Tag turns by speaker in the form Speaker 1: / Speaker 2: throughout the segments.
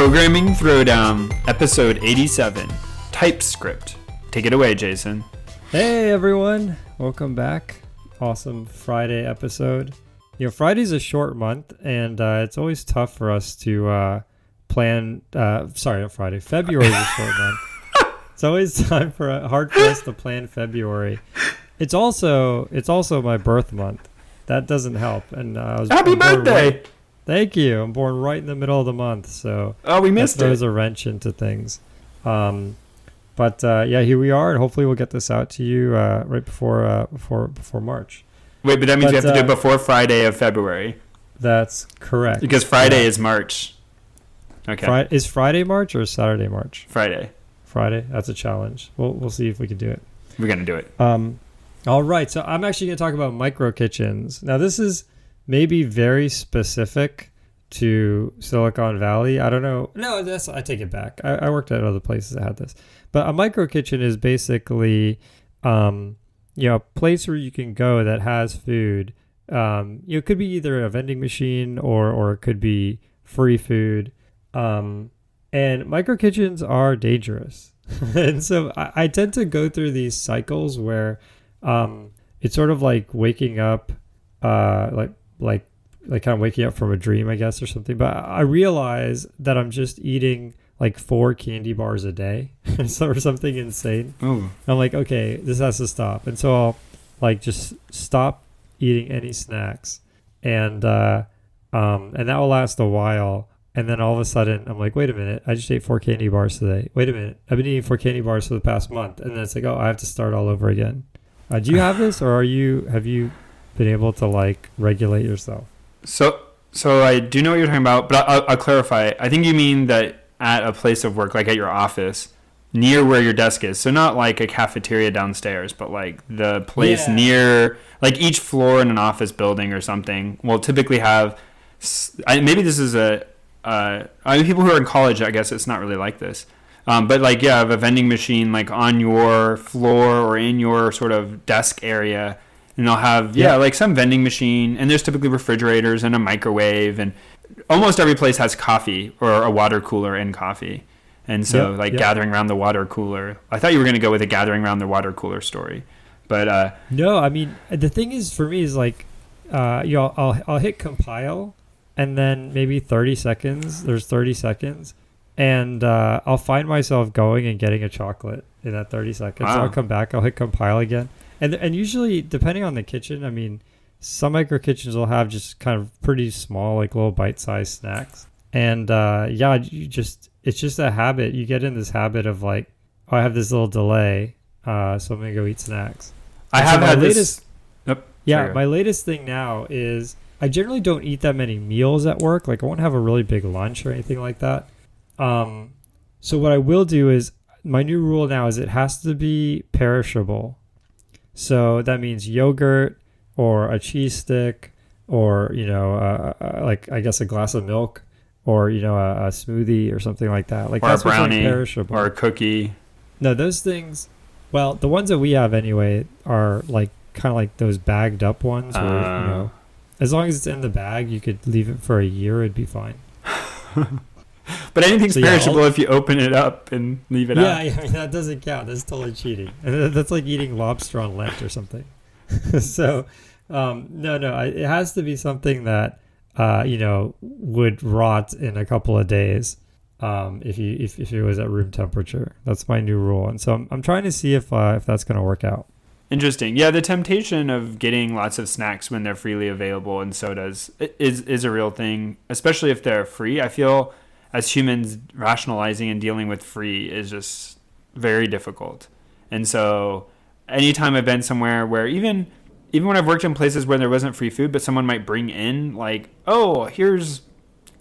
Speaker 1: Programming Throwdown, episode 87, Typescript. Take it away, Jason.
Speaker 2: Hey everyone, welcome back. Awesome Friday episode. You know, Friday's a short month, and it's always tough for us to plan. Sorry, not Friday. February's a short month. It's always hard for us to plan February. It's also my birth month. That doesn't help. And
Speaker 1: Happy birthday!
Speaker 2: Thank you. I'm born right in the middle of the month, so
Speaker 1: we missed
Speaker 2: that throws a wrench into things. But here we are, and hopefully we'll get this out to you right before March.
Speaker 1: Wait, but that means we have to do it before Friday of February.
Speaker 2: That's correct.
Speaker 1: Because Friday is March. Okay.
Speaker 2: Is Friday March or Saturday March?
Speaker 1: Friday.
Speaker 2: That's a challenge. We'll see if we can do it.
Speaker 1: We're gonna do it.
Speaker 2: All right. So I'm actually gonna talk about micro kitchens. Now this is maybe very specific to Silicon Valley. I don't know. No, I take it back. I worked at other places that had this. But a micro kitchen is basically, a place where you can go that has food. It could be either a vending machine or it could be free food. And micro kitchens are dangerous. And so I tend to go through these cycles where it's sort of like waking up, like kind of waking up from a dream, I guess, or something. But I realize that I'm just eating like 4 candy bars a day or something insane.
Speaker 1: Ooh.
Speaker 2: I'm like, okay, this has to stop. And so I'll like just stop eating any snacks. And that will last a while. And then all of a sudden I'm like, wait a minute, I just ate 4 candy bars today. Wait a minute, I've been eating 4 candy bars for the past month. And then it's like, oh, I have to start all over again. Do you have this, or have you been able to like regulate yourself?
Speaker 1: So I do know what you're talking about, but I'll clarify. I think you mean that at a place of work, like at your office, near where your desk is. So not like a cafeteria downstairs, but like the place near, like each floor in an office building or something will typically have, maybe this is people who are in college, I guess it's not really like this. But like, have a vending machine like on your floor or in your sort of desk area. And they'll have, like some vending machine, and there's typically refrigerators and a microwave, and almost every place has coffee or a water cooler and coffee. And so gathering around the water cooler. I thought you were going to go with a gathering around the water cooler story. But
Speaker 2: no, I mean, the thing is for me is like, I'll hit compile, and then maybe 30 seconds, there's 30 seconds, and I'll find myself going and getting a chocolate in that 30 seconds.
Speaker 1: Wow.
Speaker 2: So I'll come back, I'll hit compile again. And usually, depending on the kitchen, I mean, some micro kitchens will have just kind of pretty small, like little bite-sized snacks. And it's just a habit. You get in this habit of like, oh, I have this little delay, so I'm gonna go eat snacks. My latest thing now is I generally don't eat that many meals at work. Like I won't have a really big lunch or anything like that. So what I will do is my new rule now is it has to be perishable. So that means yogurt or a cheese stick or, like I guess a glass of milk or, a smoothie or something like that. Like
Speaker 1: or
Speaker 2: that's
Speaker 1: a brownie
Speaker 2: perishable.
Speaker 1: Or a cookie.
Speaker 2: No, those things, well, the ones that we have anyway are like kind of like those bagged up ones where, as long as it's in the bag, you could leave it for a year, it'd be fine.
Speaker 1: But anything's perishable if you open it up and leave it out.
Speaker 2: Yeah, I mean, that doesn't count. That's totally cheating. That's like eating lobster on Lent or something. So, no, it has to be something that, would rot in a couple of days if it was at room temperature. That's my new rule. And so I'm trying to see if that's going to work out.
Speaker 1: Interesting. Yeah, the temptation of getting lots of snacks when they're freely available and sodas is a real thing, especially if they're free. I feel as humans, rationalizing and dealing with free is just very difficult. And so anytime I've been somewhere where even when I've worked in places where there wasn't free food, but someone might bring in like, oh, here's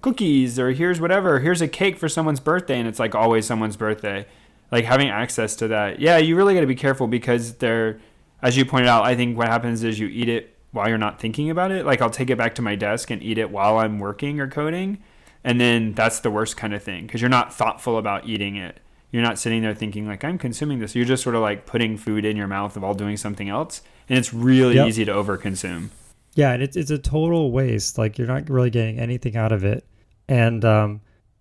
Speaker 1: cookies or here's whatever, here's a cake for someone's birthday. And it's like always someone's birthday. Like having access to that. Yeah, you really got to be careful because as you pointed out, I think what happens is you eat it while you're not thinking about it. Like I'll take it back to my desk and eat it while I'm working or coding. And then that's the worst kind of thing because you're not thoughtful about eating it. You're not sitting there thinking like, I'm consuming this. You're just sort of like putting food in your mouth while doing something else. And it's really easy to overconsume.
Speaker 2: Yeah, and it's a total waste. Like you're not really getting anything out of it. And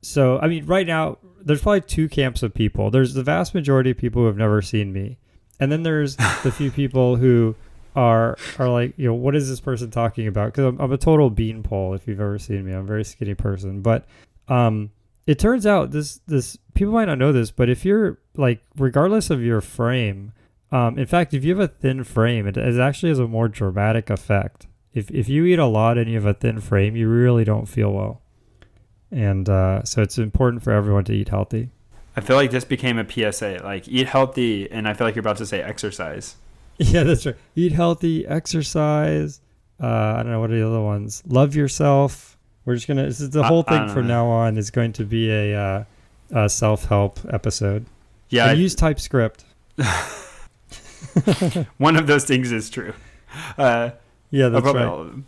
Speaker 2: So, I mean, right now, there's probably two camps of people. There's the vast majority of people who have never seen me. And then there's the few people who are like, what is this person talking about? Because I'm a total beanpole if you've ever seen me. I'm a very skinny person. But it turns out this people might not know this, but if you're like, regardless of your frame, in fact, if you have a thin frame, it actually has a more dramatic effect. If you eat a lot and you have a thin frame, you really don't feel well. And so it's important for everyone to eat healthy.
Speaker 1: I feel like this became a PSA, like eat healthy, and I feel like you're about to say exercise.
Speaker 2: Yeah, that's right. Eat healthy, exercise. I don't know, what are the other ones? Love yourself. We're just gonna. This is the whole thing from now on is going to be a self-help episode.
Speaker 1: Yeah,
Speaker 2: and use Typescript.
Speaker 1: One of those things is true.
Speaker 2: Yeah, that's right.
Speaker 1: All of them.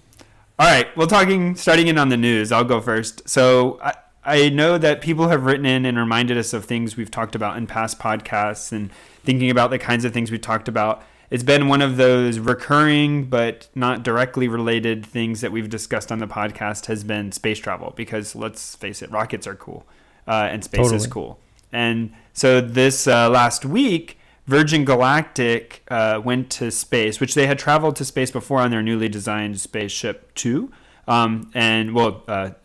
Speaker 1: All right. Well, starting in on the news, I'll go first. So I know that people have written in and reminded us of things we've talked about in past podcasts and thinking about the kinds of things we talked about. It's been one of those recurring but not directly related things that we've discussed on the podcast has been space travel, because let's face it, rockets are cool and space is cool. And so this last week, Virgin Galactic went to space, which they had traveled to space before on their newly designed Spaceship Two,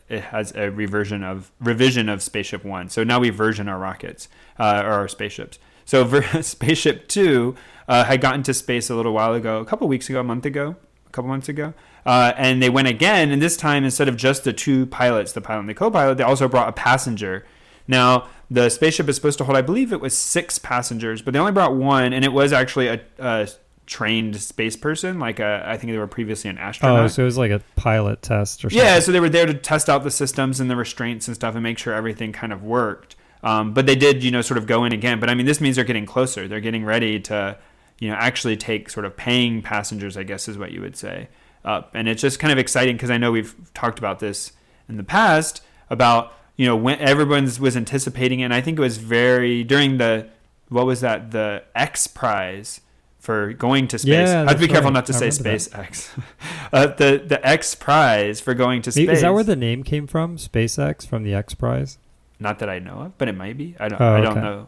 Speaker 1: it has a revision of Spaceship One. So now we version our rockets or our spaceships. So Spaceship Two had gotten to space a little while ago, a couple months ago, and they went again. And this time, instead of just the two pilots, the pilot and the co-pilot, they also brought a passenger. Now, the spaceship is supposed to hold, I believe it was 6 passengers, but they only brought one, and it was actually a trained space person. I think they were previously an astronaut.
Speaker 2: Oh, so it was like a pilot test or something.
Speaker 1: Yeah, so they were there to test out the systems and the restraints and stuff and make sure everything kind of worked. But they did, sort of go in again. But I mean, this means they're getting closer. They're getting ready to, actually take sort of paying passengers, I guess is what you would say. And it's just kind of exciting because I know we've talked about this in the past about, when everyone was anticipating it. And I think it was during the X Prize for going to space.
Speaker 2: Yeah,
Speaker 1: I have to be careful not to say SpaceX. The X Prize for going to space.
Speaker 2: Is that where the name came from? SpaceX, from the X Prize?
Speaker 1: Not that I know of, but it might be. I don't know.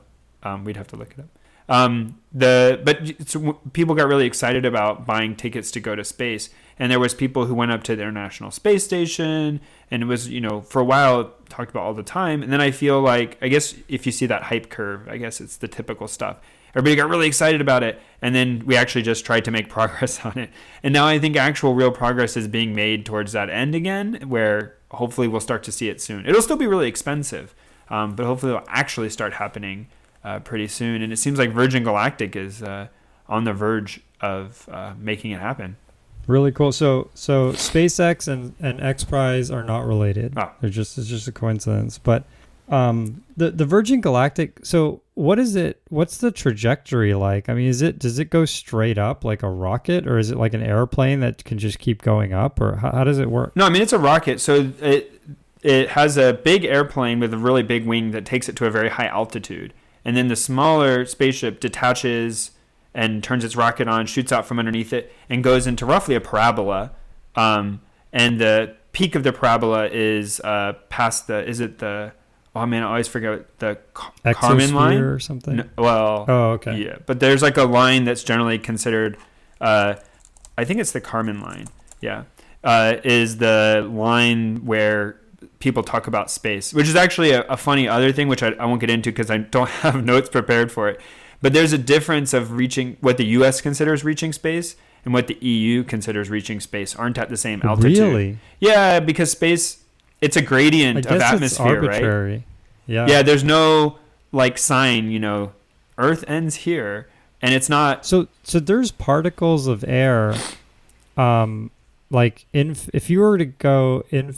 Speaker 1: We'd have to look it up. So people got really excited about buying tickets to go to space, and there was people who went up to the International Space Station, and it was, for a while talked about all the time. And then I feel like, I guess if you see that hype curve, I guess it's the typical stuff. Everybody got really excited about it, and then we actually just tried to make progress on it. And now I think actual real progress is being made towards that end again, where hopefully we'll start to see it soon. It'll still be really expensive, but hopefully it'll actually start happening pretty soon. And it seems like Virgin Galactic is on the verge of making it happen.
Speaker 2: Really cool. So SpaceX and X Prize are not related.
Speaker 1: Oh.
Speaker 2: It's just a coincidence. But the Virgin Galactic. So what is it? What's the trajectory like? I mean, does it go straight up like a rocket, or is it like an airplane that can just keep going up, or how does it work?
Speaker 1: No, I mean it's a rocket. So it has a big airplane with a really big wing that takes it to a very high altitude, and then the smaller spaceship detaches and turns its rocket on, shoots out from underneath it, and goes into roughly a parabola. And the peak of the parabola is past I always forget the Kármán line
Speaker 2: or something.
Speaker 1: No, well,
Speaker 2: oh, okay.
Speaker 1: Yeah, but there's like a line that's generally considered. I think it's the Kármán line. Yeah, is the line where people talk about space, which is actually a funny other thing, which I won't get into because I don't have notes prepared for it. But there's a difference of reaching what the U.S. considers reaching space and what the EU considers reaching space aren't at the same altitude.
Speaker 2: Really?
Speaker 1: Yeah, because space, it's a gradient of atmosphere,
Speaker 2: it's arbitrary. Right? Yeah.
Speaker 1: Yeah, there's no sign, Earth ends here, and it's not.
Speaker 2: So there's particles of air, if you were to go in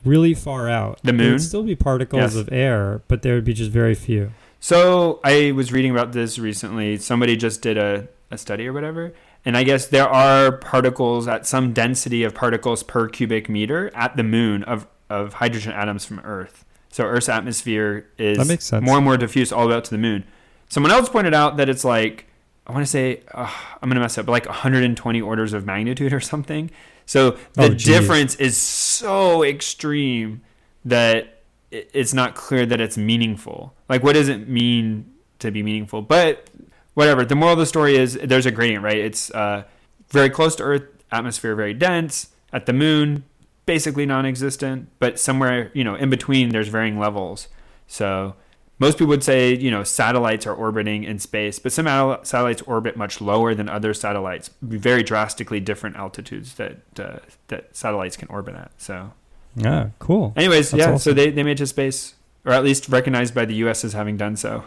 Speaker 2: really far out,
Speaker 1: the moon,
Speaker 2: there would still be particles of air, but there would be just very few.
Speaker 1: So I was reading about this recently. Somebody just did a study or whatever, and I guess there are particles at some density of particles per cubic meter at the moon of hydrogen atoms from Earth. So Earth's atmosphere is
Speaker 2: that makes sense.
Speaker 1: More and more diffuse all the way up to the moon. Someone else pointed out that it's I want to say, I'm going to mess up, but 120 orders of magnitude or something. So the difference is so extreme that it's not clear that it's meaningful. Like, what does it mean to be meaningful? But whatever. The moral of the story is there's a gradient, right? It's very close to Earth, atmosphere very dense. At the moon, basically non-existent. But somewhere, in between, there's varying levels. So most people would say, satellites are orbiting in space, but some satellites orbit much lower than other satellites, very drastically different altitudes that satellites can orbit at. So,
Speaker 2: yeah, cool.
Speaker 1: Anyways,
Speaker 2: That's awesome.
Speaker 1: so they made it to space, or at least recognized by the U.S. as having done so.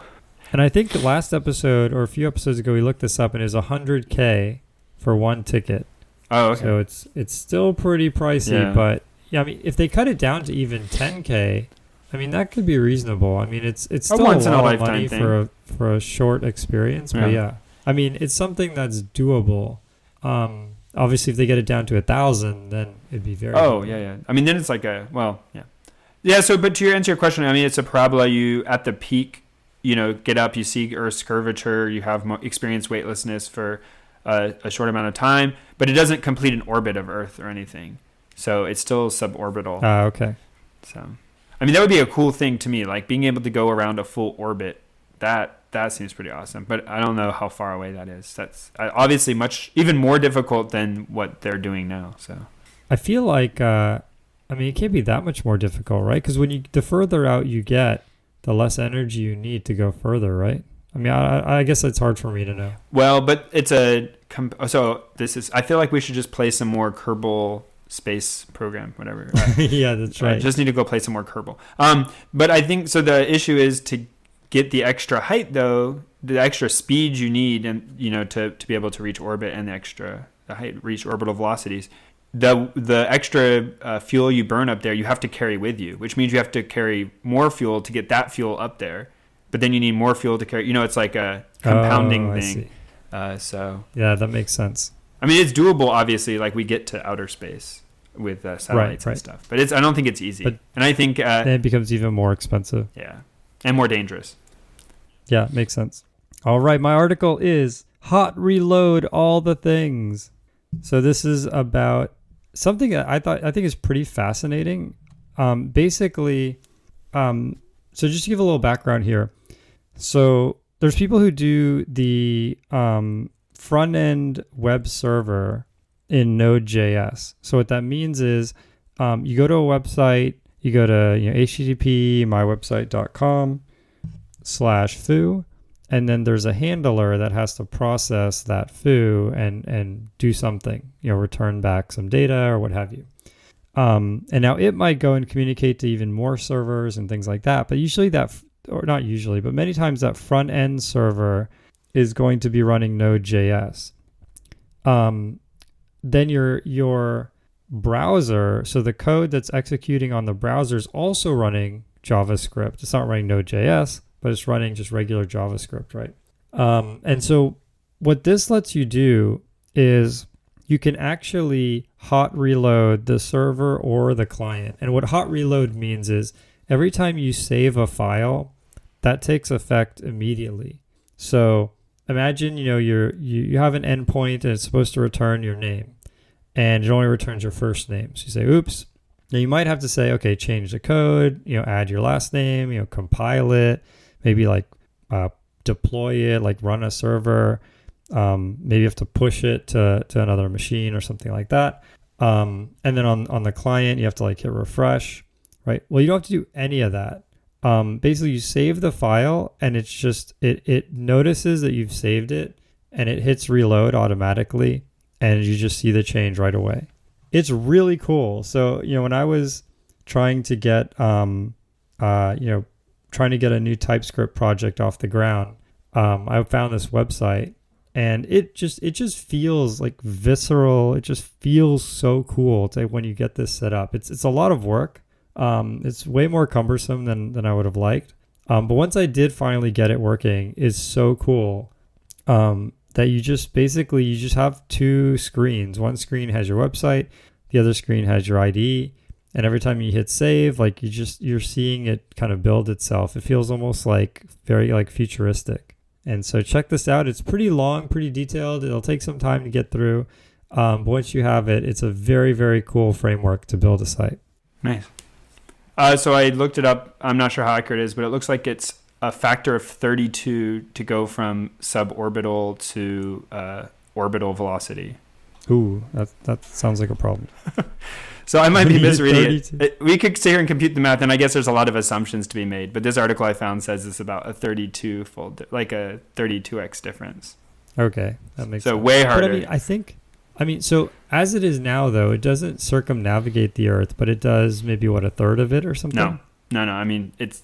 Speaker 2: And I think the last episode or a few episodes ago, we looked this up, and it was $100K for one ticket.
Speaker 1: Oh, okay.
Speaker 2: So it's still pretty pricey, but yeah, I mean, if they cut it down to even $10K, I mean, that could be reasonable. I mean, it's still
Speaker 1: once
Speaker 2: a
Speaker 1: in a
Speaker 2: lot of
Speaker 1: lifetime
Speaker 2: money
Speaker 1: thing.
Speaker 2: for a short experience, but yeah, I mean, it's something that's doable. Obviously, if they get it down to 1,000, then it'd be very.
Speaker 1: Oh, yeah. I mean, then it's like yeah. So, but to answer your question, I mean, it's a parabola. You at the peak, get up, you see Earth's curvature, you have experience weightlessness for a short amount of time, but it doesn't complete an orbit of Earth or anything. So it's still suborbital.
Speaker 2: Okay.
Speaker 1: So, I mean, that would be a cool thing to me, like being able to go around a full orbit. That seems pretty awesome, but I don't know how far away that is. That's obviously even more difficult than what they're doing now. So
Speaker 2: I feel like, I mean, it can't be that much more difficult, right? Because the further out you get, the less energy you need to go further, right? I mean, I guess it's hard for me to know.
Speaker 1: Well, but it's I feel like we should just play some more Kerbal Space Program, whatever.
Speaker 2: Yeah, that's right.
Speaker 1: Just need to go play some more Kerbal. But I think, so the issue is to get the extra height, though, the extra speed you need, and to be able to reach orbit, and the height, reach orbital velocities. The extra fuel you burn up there, you have to carry with you, which means you have to carry more fuel to get that fuel up there. But then you need more fuel to carry. It's like a compounding thing. So
Speaker 2: yeah, that makes sense.
Speaker 1: I mean, it's doable. Obviously, like we get to outer space with satellites and stuff. But I don't think it's easy. And I think
Speaker 2: then it becomes even more expensive.
Speaker 1: Yeah, and more dangerous.
Speaker 2: Yeah, makes sense. All right, my article is Hot Reload All the Things. So this is about something that I think is pretty fascinating. Basically, so just to give a little background here. So there's people who do the front end web server in Node.js. So what that means is you go to a website, you go to http mywebsite.com/foo, and then there's a handler that has to process that foo and do something, return back some data or what have you. And now it might go and communicate to even more servers and things like that. But usually or not usually, but many times that front end server is going to be running Node.js. Then your browser, so the code that's executing on the browser is also running JavaScript. It's not running Node.js, but it's running just regular JavaScript, right? And so what this lets you do is you can actually hot reload the server or the client. And what hot reload means is every time you save a file, that takes effect immediately. So imagine, you have an endpoint and it's supposed to return your name, and it only returns your first name. So you say, oops. Now you might have to say, okay, change the code, add your last name, compile it, maybe deploy it, run a server. Maybe you have to push it to another machine or something like that. And then on the client, you have to hit refresh, right? Well, you don't have to do any of that. Basically, you save the file and it's just, it notices that you've saved it and it hits reload automatically, and you just see the change right away. It's really cool. So, when I was trying to get, trying to get a new TypeScript project off the ground, I found this website. And it just feels visceral. It just feels so cool when you get this set up. It's a lot of work. It's way more cumbersome than I would have liked. But once I did finally get it working, it's so cool that you just have two screens. One screen has your website, the other screen has your IDE. And every time you hit save, you're seeing it kind of build itself. It feels almost very futuristic. And so check this out. It's pretty long, pretty detailed. It'll take some time to get through. But once you have it, it's a very, very cool framework to build a site.
Speaker 1: Nice. So I looked it up. I'm not sure how accurate it is, but it looks like it's a factor of 32 to go from suborbital to orbital velocity.
Speaker 2: Ooh, that sounds like a problem.
Speaker 1: So I might be misreading
Speaker 2: 32.
Speaker 1: it. We could sit here and compute the math, and I guess there's a lot of assumptions to be made. But this article I found says it's about a 32-fold, like a 32x difference.
Speaker 2: Okay, that makes
Speaker 1: So
Speaker 2: sense.
Speaker 1: way
Speaker 2: But
Speaker 1: harder.
Speaker 2: I mean, so as it is now, though, it doesn't circumnavigate the Earth, but it does maybe a third of it or something.
Speaker 1: No. I mean, it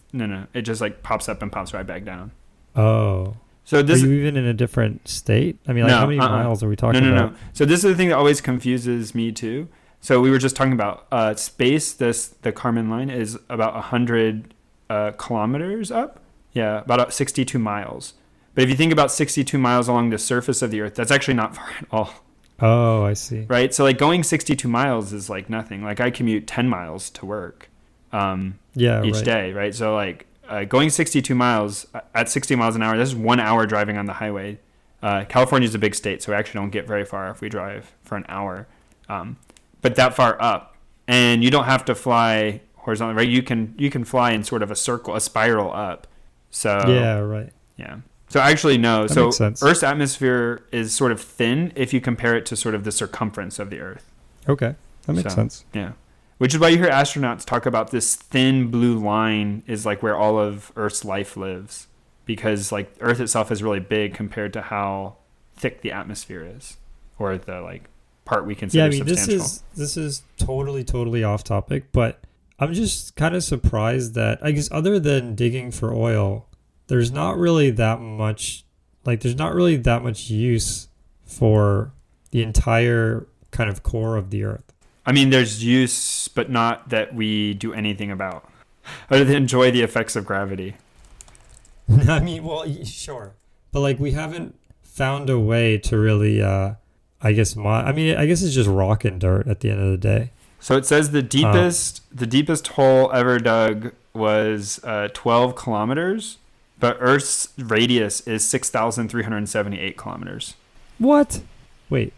Speaker 1: just like pops up and pops right back down.
Speaker 2: Oh.
Speaker 1: So this
Speaker 2: Are you even in a different state? I mean, like,
Speaker 1: No,
Speaker 2: how many miles are we talking about?
Speaker 1: No. So this is the thing that always confuses me too. So we were just talking about space. The Kármán line is about 100 kilometers up. Yeah, about 62 miles. But if you think about 62 miles along the surface of the Earth, that's actually not far at all.
Speaker 2: Oh, I see.
Speaker 1: Right? So like going 62 miles is like nothing. Like I commute 10 miles to work each day, right? So like going 62 miles at 60 miles an hour, this is 1 hour driving on the highway. California is a big state, so we actually don't get very far if we drive for an hour. But that far up, and you don't have to fly horizontally, right? You can fly in sort of a circle, a spiral up. So
Speaker 2: Yeah, right.
Speaker 1: yeah. So actually, no.
Speaker 2: That
Speaker 1: So
Speaker 2: makes sense.
Speaker 1: Earth's atmosphere is sort of thin if you compare it to sort of the circumference of the Earth.
Speaker 2: Okay, that makes sense.
Speaker 1: Yeah. Which is why you hear astronauts talk about this thin blue line is like where all of Earth's life lives, because like Earth itself is really big compared to how thick the atmosphere is, or the like part we consider
Speaker 2: Yeah, I mean,
Speaker 1: substantial.
Speaker 2: this is totally off topic, but I'm just kind of surprised that, I guess, other than digging for oil, there's not really that much use for the entire kind of core of the Earth.
Speaker 1: I mean, there's use, but not that we do anything about, other than enjoy the effects of gravity.
Speaker 2: I mean, well, sure, but like we haven't found a way to really, I guess it's just rock and dirt at the end of the day.
Speaker 1: So it says the deepest hole ever dug was 12 kilometers, but Earth's radius is 6,378 kilometers.
Speaker 2: What? Wait,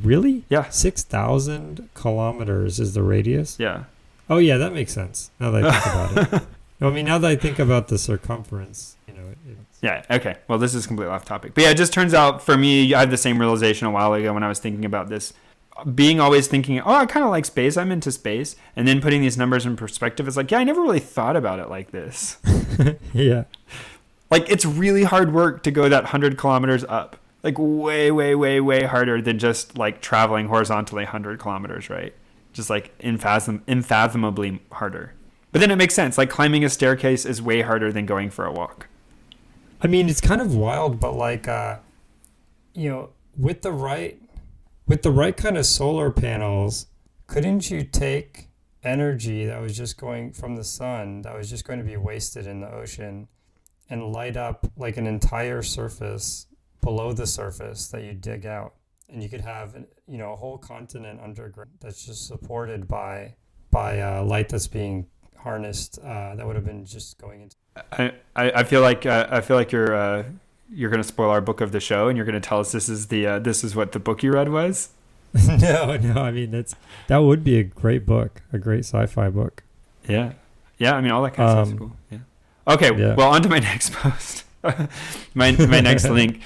Speaker 2: really?
Speaker 1: Yeah.
Speaker 2: 6,000 kilometers is the radius?
Speaker 1: Yeah.
Speaker 2: Oh, yeah, that makes sense now that I think about it. I mean, now that I think about the circumference, it's...
Speaker 1: Yeah, okay. Well, this is completely off topic. But yeah, it just turns out for me, I had the same realization a while ago when I was thinking about this. Always thinking, oh, I kind of like space. I'm into space. And then putting these numbers in perspective, it's like, yeah, I never really thought about it like this.
Speaker 2: Yeah.
Speaker 1: Like, it's really hard work to go that 100 kilometers up. Like, way harder than just, like, traveling horizontally 100 kilometers, right? Just, like, unfathomably harder. But then it makes sense. Like, climbing a staircase is way harder than going for a walk.
Speaker 2: I mean, it's kind of wild, but, like, with the right kind of solar panels, couldn't you take energy that was just going from the sun, that was just going to be wasted in the ocean, and light up, like, an entire surface below the surface that you dig out, and you could have a whole continent underground that's just supported by light that's being harnessed that would have been just going into...
Speaker 1: I feel like you're going to spoil our book of the show, and you're going to tell us this is what the book you read was.
Speaker 2: No, I mean, that would be a great book, a great sci-fi book.
Speaker 1: Yeah, I mean, all that kind of stuff is cool. Yeah. Okay, yeah. Well, on to my next post. my next link.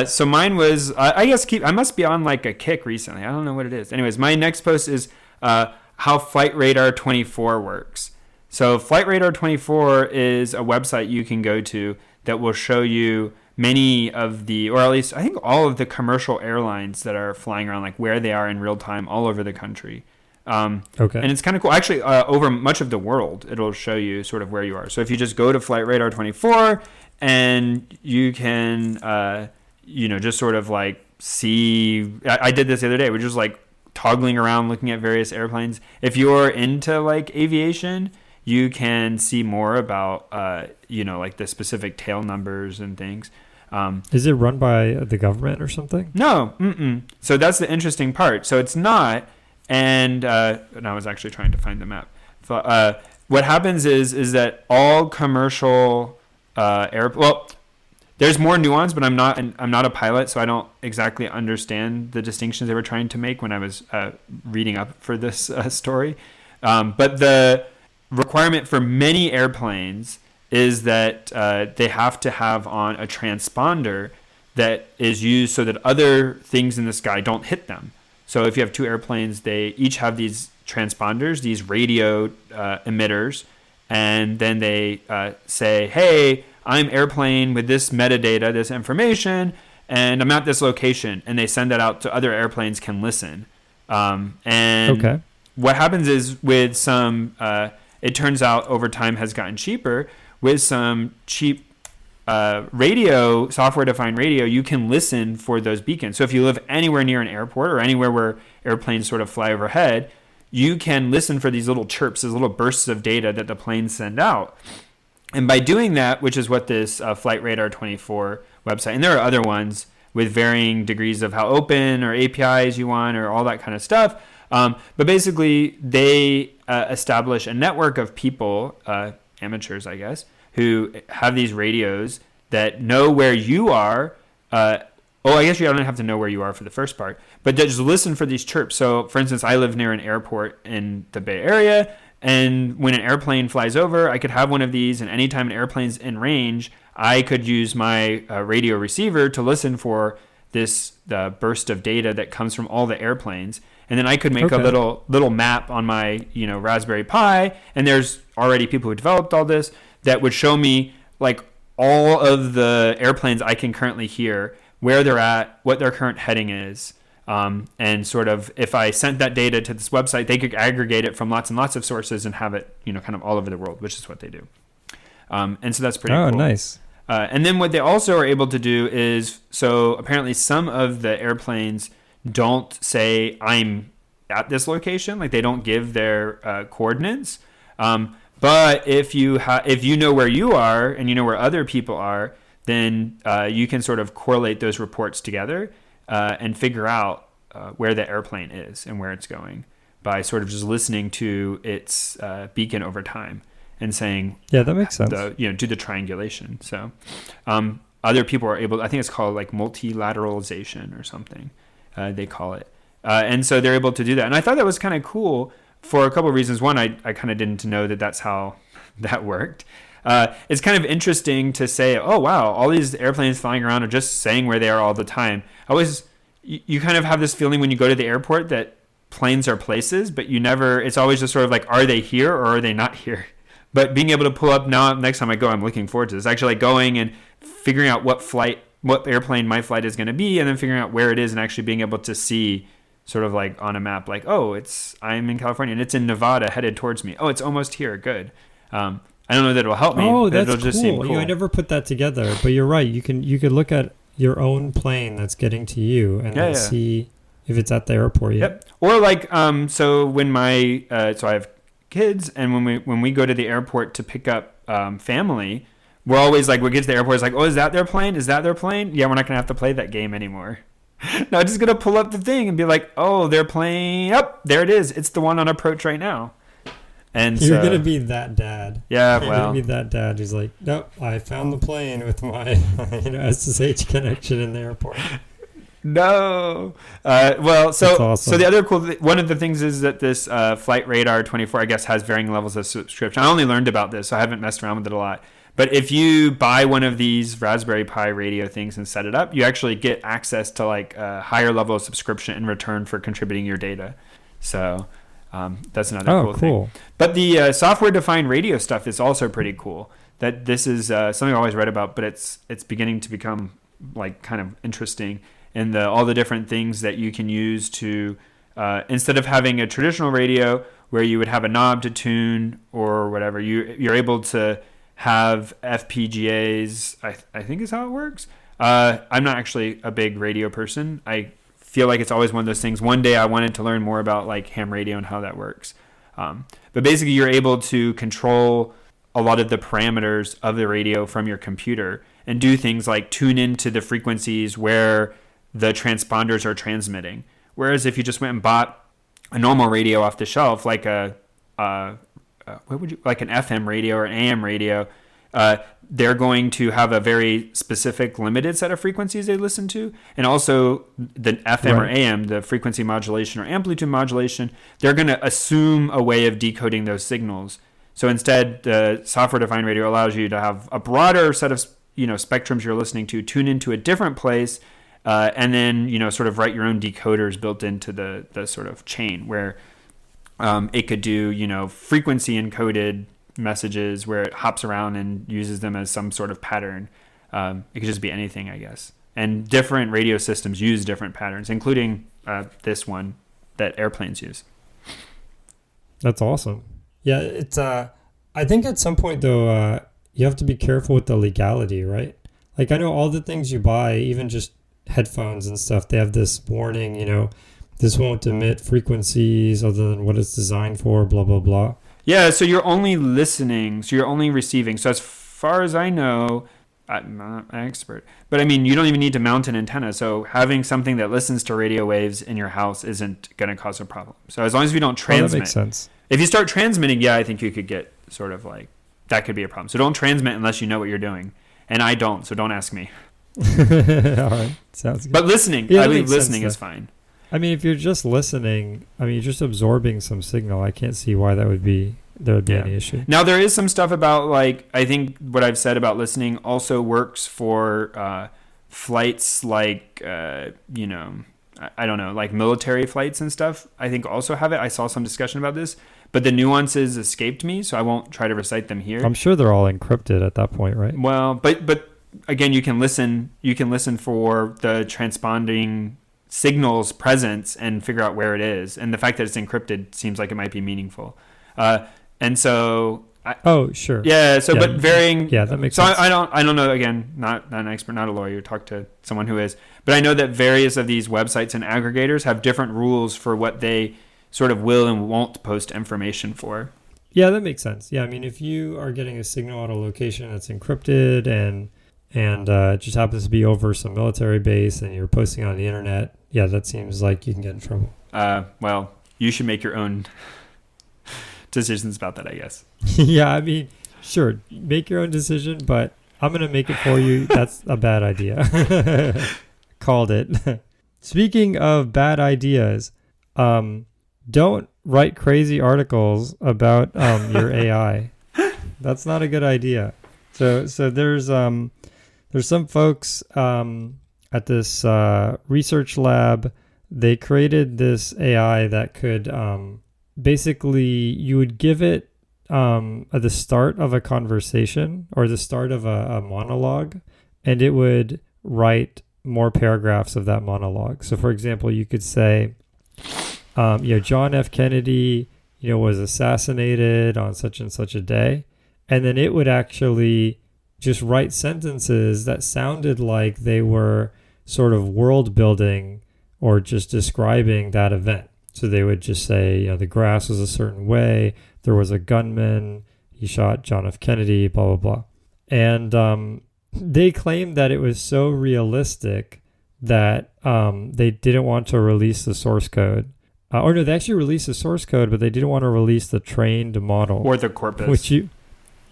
Speaker 1: So mine was, I guess I must be on like a kick recently. I don't know what it is. Anyways, my next post is how Flight Radar 24 works. So Flight Radar 24 is a website you can go to that will show you many of the, or at least I think all of the commercial airlines that are flying around, like where they are in real time all over the country.
Speaker 2: Okay.
Speaker 1: And it's kind of cool. Actually, over much of the world, it'll show you sort of where you are. So if you just go to Flight Radar 24 and you can, just sort of like see, I did this the other day. We're just like toggling around, looking at various airplanes. If you're into like aviation, you can see more about, like the specific tail numbers and things.
Speaker 2: Is it run by the government or something?
Speaker 1: No. So that's the interesting part. So it's not. And I was actually trying to find the map. What happens is that all commercial there's more nuance, but I'm not a pilot, so I don't exactly understand the distinctions they were trying to make when I was reading up for this story. But requirement for many airplanes is that they have to have on a transponder that is used so that other things in the sky don't hit them. So if you have two airplanes, they each have these transponders, these radio emitters, and then they say, hey, I'm airplane with this metadata, this information, and I'm at this location, and they send that out to other airplanes can listen. And what happens is with some, it turns out over time has gotten cheaper, with some cheap radio, software-defined radio, you can listen for those beacons. So if you live anywhere near an airport or anywhere where airplanes sort of fly overhead, you can listen for these little chirps, these little bursts of data that the planes send out. And by doing that, which is what this Flight Radar 24 website, and there are other ones with varying degrees of how open or APIs you want or all that kind of stuff. But basically, they establish a network of people, amateurs, I guess, who have these radios that know where you are. I guess you don't have to know where you are for the first part, but just listen for these chirps. So, for instance, I live near an airport in the Bay Area, and when an airplane flies over, I could have one of these, and anytime an airplane's in range, I could use my radio receiver to listen for the burst of data that comes from all the airplanes. And then I could make a little map on my Raspberry Pi, and there's already people who developed all this that would show me like all of the airplanes I can currently hear, where they're at, what their current heading is. And sort of if I sent that data to this website, they could aggregate it from lots and lots of sources and have it, kind of all over the world, which is what they do. And so that's pretty cool.
Speaker 2: Oh, nice.
Speaker 1: And then what they also are able to do is, so apparently some of the airplanes don't say I'm at this location, like they don't give their coordinates. But if you know where you are and you know where other people are, then you can sort of correlate those reports together and figure out where the airplane is and where it's going by sort of just listening to its beacon over time and saying,
Speaker 2: yeah, that makes sense.
Speaker 1: Do the triangulation. So other people are able, I think it's called like multilateralization or something, they call it. And so they're able to do that. And I thought that was kind of cool for a couple of reasons. One, I kind of didn't know that that's how that worked. It's kind of interesting to say, oh, wow, all these airplanes flying around are just saying where they are all the time. You kind of have this feeling when you go to the airport that planes are places, but it's always just sort of like, are they here or are they not here? But being able to pull up now, next time I go, I'm looking forward to this. Actually, like going and figuring out what airplane my flight is going to be, and then figuring out where it is, and actually being able to see sort of like on a map, like, oh, I'm in California and it's in Nevada headed towards me. Oh, it's almost here. Good. I don't know that it'll help me.
Speaker 2: Oh,
Speaker 1: but
Speaker 2: that's
Speaker 1: it'll just seem cool.
Speaker 2: I never put that together, but you're right. You could look at your own plane that's getting to you and then see if it's at the airport yet.
Speaker 1: Yep. Or like, so when so I have kids, and when we go to the airport to pick up family, we're always like, when we get to the airport, it's like, oh, is that their plane? Is that their plane? Yeah, we're not going to have to play that game anymore. No, I'm just going to pull up the thing and be like, oh, they're playing. Yep, there it is. It's the one on approach right now. And
Speaker 2: you're going to be that dad.
Speaker 1: Yeah,
Speaker 2: you're going to be that dad who's like, nope, I found the plane with my SSH connection in the airport.
Speaker 1: No. So
Speaker 2: awesome.
Speaker 1: So the other cool one of the things is that this Flight Radar 24, I guess, has varying levels of subscription. I only learned about this, so I haven't messed around with it a lot. But if you buy one of these Raspberry Pi radio things and set it up, you actually get access to like a higher level of subscription in return for contributing your data. So that's another cool thing. But the software-defined radio stuff is also pretty cool. That this is something I always read about, but it's beginning to become like kind of interesting. And all the different things that you can use to, instead of having a traditional radio where you would have a knob to tune or whatever, you're able to have FPGAs, I think is how it works. I'm not actually a big radio person. I feel like it's always one of those things. One day I wanted to learn more about like ham radio and how that works. But basically you're able to control a lot of the parameters of the radio from your computer and do things like tune into the frequencies where the transponders are transmitting. Whereas if you just went and bought a normal radio off the shelf, like an FM radio or an AM radio, they're going to have a very specific limited set of frequencies they listen to. And also the FM or AM, the frequency modulation or amplitude modulation, they're going to assume a way of decoding those signals. So instead, the software-defined radio allows you to have a broader set of spectrums you're listening to, tune into a different place, and then sort of write your own decoders built into the sort of chain where it could do frequency encoded messages where it hops around and uses them as some sort of pattern. It could just be anything, I guess. And different radio systems use different patterns, including this one that airplanes use.
Speaker 2: That's awesome. Yeah, it's. I think at some point though, you have to be careful with the legality, right? Like I know all the things you buy, even just headphones and stuff, they have this warning. This won't emit frequencies other than what it's designed for. Blah blah blah.
Speaker 1: Yeah, so you're only listening, so you're only receiving. So as far as I know, I'm not an expert, but I mean, you don't even need to mount an antenna. So having something that listens to radio waves in your house isn't going to cause a problem. So as long as we don't transmit.
Speaker 2: That makes sense.
Speaker 1: If you start transmitting, I think you could get sort of like, that could be a problem. So don't transmit unless you know what you're doing. And I don't, so don't ask me.
Speaker 2: All right, sounds good.
Speaker 1: But listening,
Speaker 2: yeah,
Speaker 1: I think listening is fine.
Speaker 2: I mean, if you're just listening, you're just absorbing some signal. I can't see why there would be any issue. Now,
Speaker 1: there is some stuff about, like, I think what I've said about listening also works for flights like, I don't know, like military flights and stuff. I think also have it. I saw some discussion about this, but the nuances escaped me, so I won't try to recite them here.
Speaker 2: I'm sure they're all encrypted at that point, right?
Speaker 1: Well, but again, you can listen for the transponding signal's presence and figure out where it is. And the fact that it's encrypted seems like it might be meaningful. And so
Speaker 2: sure.
Speaker 1: Yeah, so but varying.
Speaker 2: Yeah, that makes sense.
Speaker 1: So I don't know, again, not an expert, not a lawyer, talk to someone who is. But I know that various of these websites and aggregators have different rules for what they sort of will and won't post information for.
Speaker 2: Yeah, that makes sense. Yeah, I mean, if you are getting a signal at a location that's encrypted and it just happens to be over some military base and you're posting on the internet, yeah, that seems like you can get in trouble.
Speaker 1: Well, you should make your own decisions about that, I guess.
Speaker 2: Yeah, I mean, sure, make your own decision, but I'm going to make it for you. That's a bad idea. Called it. Speaking of bad ideas, don't write crazy articles about your AI. That's not a good idea. So there's some folks at this research lab. They created this AI that could basically, you would give it at the start of a conversation or the start of a monologue, and it would write more paragraphs of that monologue. So for example, you could say, John F. Kennedy, was assassinated on such and such a day. And then it would actually just write sentences that sounded like they were sort of world building or just describing that event. So they would just say, the grass was a certain way. There was a gunman. He shot John F. Kennedy, blah, blah, blah. And they claimed that it was so realistic that they didn't want to release the source code. They actually released the source code, but they didn't want to release the trained model.
Speaker 1: Or the corpus.
Speaker 2: Or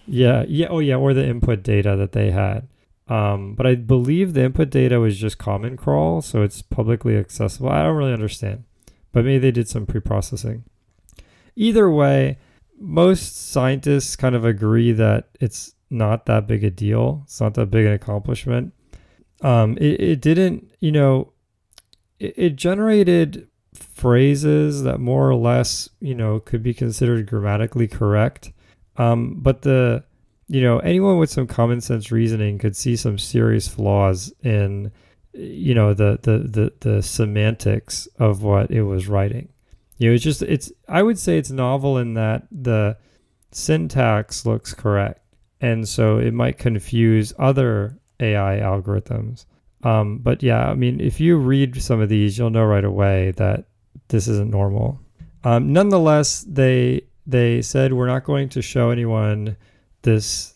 Speaker 2: the input data that they had. But I believe the input data was just Common Crawl, so it's publicly accessible. I don't really understand, but maybe they did some pre-processing. Either way, most scientists kind of agree that it's not that big a deal. It's not that big an accomplishment. It didn't, it generated phrases that more or less, could be considered grammatically correct. But anyone with some common sense reasoning could see some serious flaws in, the semantics of what it was writing. I would say it's novel in that the syntax looks correct. And so it might confuse other AI algorithms. But yeah, I mean, if you read some of these, you'll know right away that this isn't normal. Nonetheless, they said, we're not going to show anyone this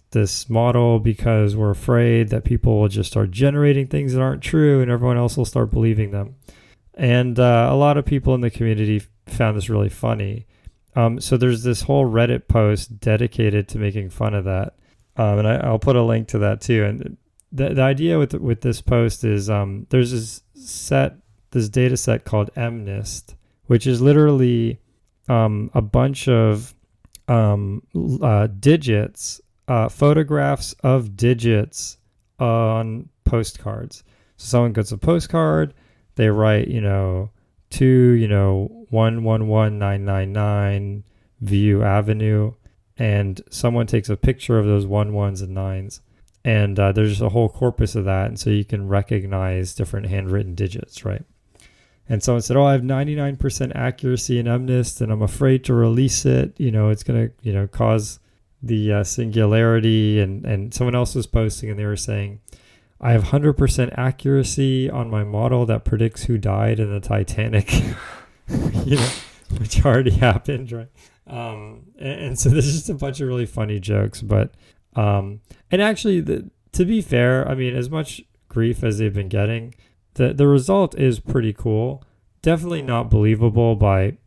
Speaker 2: model because we're afraid that people will just start generating things that aren't true and everyone else will start believing them. And a lot of people in the community found this really funny. So there's this whole Reddit post dedicated to making fun of that. And I'll put a link to that too. And the idea with this post is there's this data set called MNIST, which is literally a bunch of digits, photographs of digits on postcards. So someone gets a postcard, they write, to, 111999 View Avenue, and someone takes a picture of those 11s and 9s. And there's just a whole corpus of that. And so you can recognize different handwritten digits, right? And someone said, I have 99% accuracy in MNIST, and I'm afraid to release it. It's going to, cause the singularity. And someone else was posting, and they were saying, I have 100% accuracy on my model that predicts who died in the Titanic, which already happened, right? And so there's just a bunch of really funny jokes. But, and actually, to be fair, I mean, as much grief as they've been getting, the result is pretty cool. Definitely not believable by,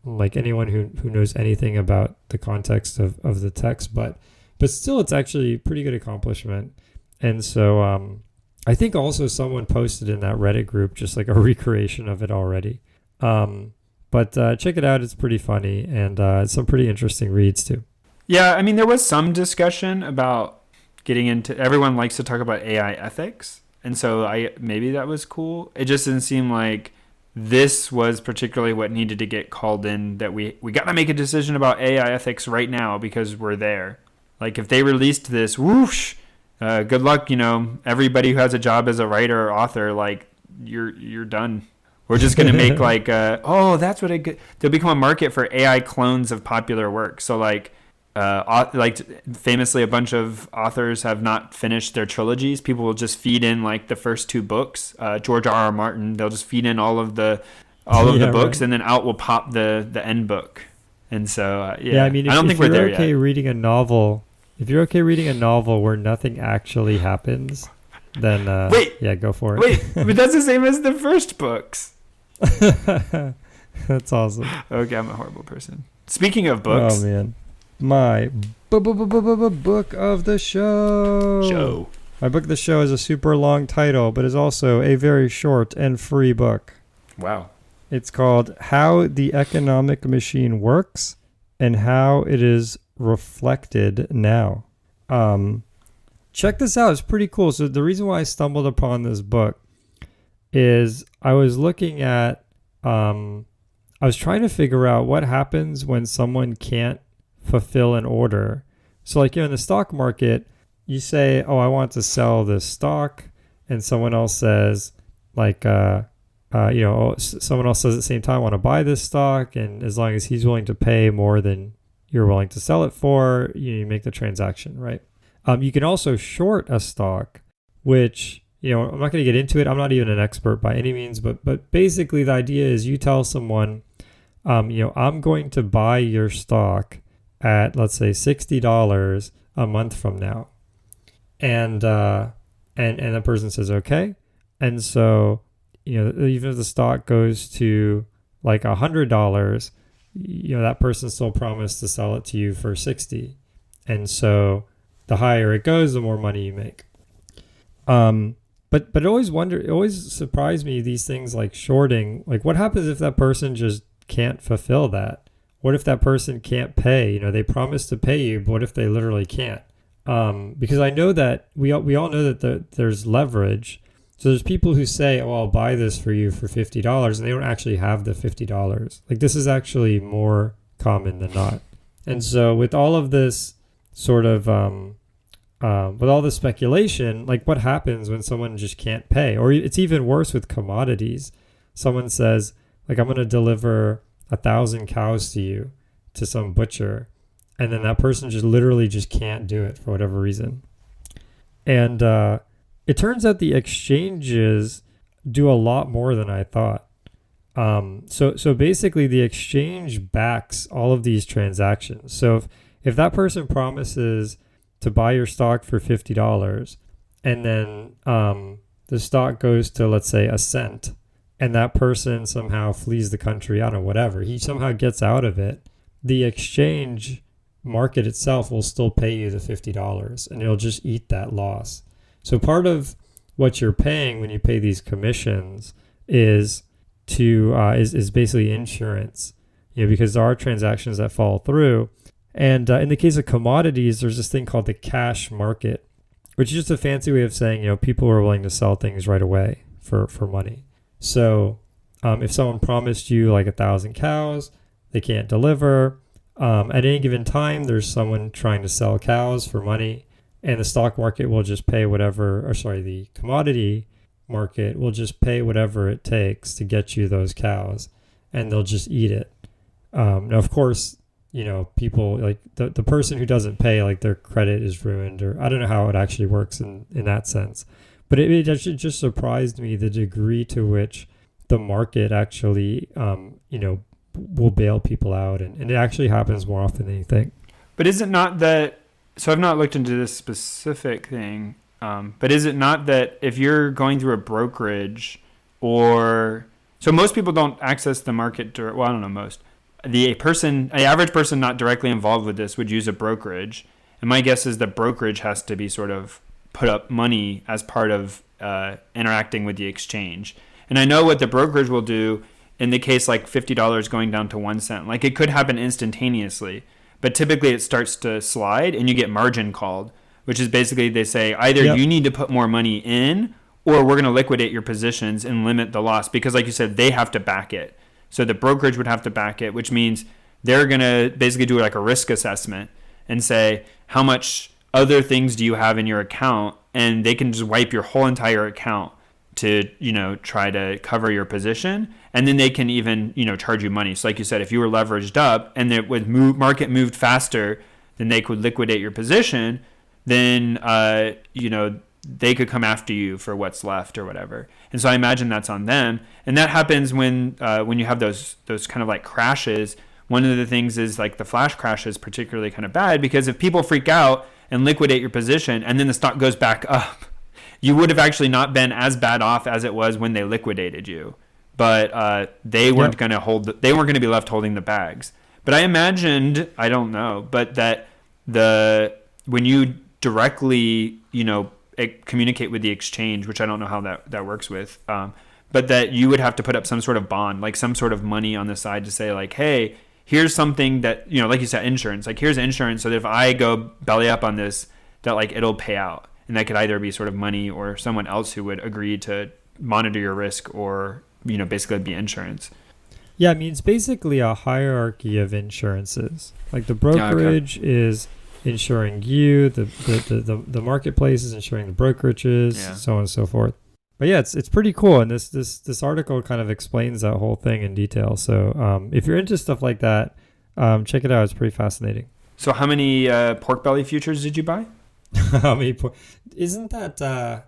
Speaker 2: like anyone who knows anything about the context of the text, but still it's actually a pretty good accomplishment. And so I think also someone posted in that Reddit group just like a recreation of it already. But check it out. It's pretty funny, and some pretty interesting reads too.
Speaker 1: Yeah, I mean, there was some discussion about getting into, everyone likes to talk about AI ethics. And so maybe that was cool. It just didn't seem like this was particularly what needed to get called in, that we got to make a decision about AI ethics right now because we're there. Like if they released this, whoosh, good luck, everybody who has a job as a writer or author, like you're done. We're just going to make like, that's what there'll become a market for AI clones of popular work. So like famously, a bunch of authors have not finished their trilogies. People will just feed in like the first 2 books. George R.R. Martin, they'll just feed in all of the books, right. And then out will pop the end book. And so
Speaker 2: I mean, I don't think we're there yet. If you're okay reading a novel where nothing actually happens, then go for it.
Speaker 1: Wait, but that's the same as the first books.
Speaker 2: That's awesome.
Speaker 1: Okay, I'm a horrible person. Speaking of books,
Speaker 2: oh man. My book of the show. My book of the show is a super long title, but is also a very short and free book.
Speaker 1: Wow.
Speaker 2: It's called How the Economic Machine Works and How It Is Reflected Now. Check this out. It's pretty cool. So the reason why I stumbled upon this book is I was looking at, I was trying to figure out what happens when someone can't fulfill an order. So like in the stock market, you say, I want to sell this stock, and someone else says like someone else says at the same time, I want to buy this stock, and as long as he's willing to pay more than you're willing to sell it for, you make the transaction, right? You can also short a stock, which I'm not going to get into it. I'm not even an expert by any means, but basically the idea is you tell someone, I'm going to buy your stock at, let's say, $60 a month from now. And the person says, okay. And so, even if the stock goes to like $100, that person still promised to sell it to you for 60. And so the higher it goes, the more money you make. But it always surprised me, these things like shorting, like what happens if that person just can't fulfill that? What if that person can't pay? They promise to pay you, but what if they literally can't? Because I know that we all know that there's leverage. So there's people who say, I'll buy this for you for $50, and they don't actually have the $50. Like this is actually more common than not. And so with all of this sort of, with all this speculation, like what happens when someone just can't pay? Or it's even worse with commodities. Someone says, like, I'm going to deliver 1,000 cows to you, to some butcher, and then that person just literally just can't do it for whatever reason. And it turns out the exchanges do a lot more than I thought. So basically the exchange backs all of these transactions. So if that person promises to buy your stock for $50, and then the stock goes to, let's say, a cent, and that person somehow flees the country, I don't know, whatever, he somehow gets out of it, the exchange market itself will still pay you the $50, and it'll just eat that loss. So part of what you're paying when you pay these commissions is basically insurance because there are transactions that fall through. And in the case of commodities, there's this thing called the cash market, which is just a fancy way of saying, people are willing to sell things right away for money. So if someone promised you like 1,000 cows, they can't deliver. At any given time, there's someone trying to sell cows for money, and the stock market will just pay the commodity market will just pay whatever it takes to get you those cows, and they'll just eat it. Now, of course, people like the person who doesn't pay, like their credit is ruined, or I don't know how it actually works in that sense. But it actually just surprised me the degree to which the market actually, will bail people out. And it actually happens more often than you think.
Speaker 1: But is it not that, so I've not looked into this specific thing, but is it not that if you're going through a brokerage so most people don't access the market, well, I don't know most. The average person not directly involved with this would use a brokerage. And my guess is the brokerage has to be sort of put up money as part of interacting with the exchange. And I know what the brokerage will do in the case like $50 going down to 1 cent. Like it could happen instantaneously, but typically it starts to slide and you get margin called, which is basically they say either you need to put more money in or we're going to liquidate your positions and limit the loss, because like you said, they have to back it. So the brokerage would have to back it, which means they're going to basically do like a risk assessment and say, how much other things do you have in your account? And they can just wipe your whole entire account to, try to cover your position. And then they can even, charge you money. So like you said, if you were leveraged up and the market moved faster than they could liquidate your position, then, they could come after you for what's left or whatever. And so I imagine that's on them. And that happens when you have those kind of like crashes. One of the things is like the flash crash is particularly kind of bad, because if people freak out and liquidate your position and then the stock goes back up, you would have actually not been as bad off as it was when they liquidated you. But they weren't going to they weren't going to be left holding the bags. But I imagined, I don't know, but that when you directly, communicate with the exchange, which I don't know how that works with, but that you would have to put up some sort of bond, like some sort of money on the side to say like, hey, here's something that, like you said, insurance, like here's insurance so that if I go belly up on this, that like it'll pay out. And that could either be sort of money or someone else who would agree to monitor your risk or, basically be insurance.
Speaker 2: Yeah, I mean, it's basically a hierarchy of insurances. Like the brokerage is insuring you, the marketplace is insuring the brokerages, so on and so forth. But yeah, it's pretty cool, and this article kind of explains that whole thing in detail. So if you're into stuff like that, check it out. It's pretty fascinating.
Speaker 1: So how many pork belly futures did you buy?
Speaker 2: How many? Isn't that?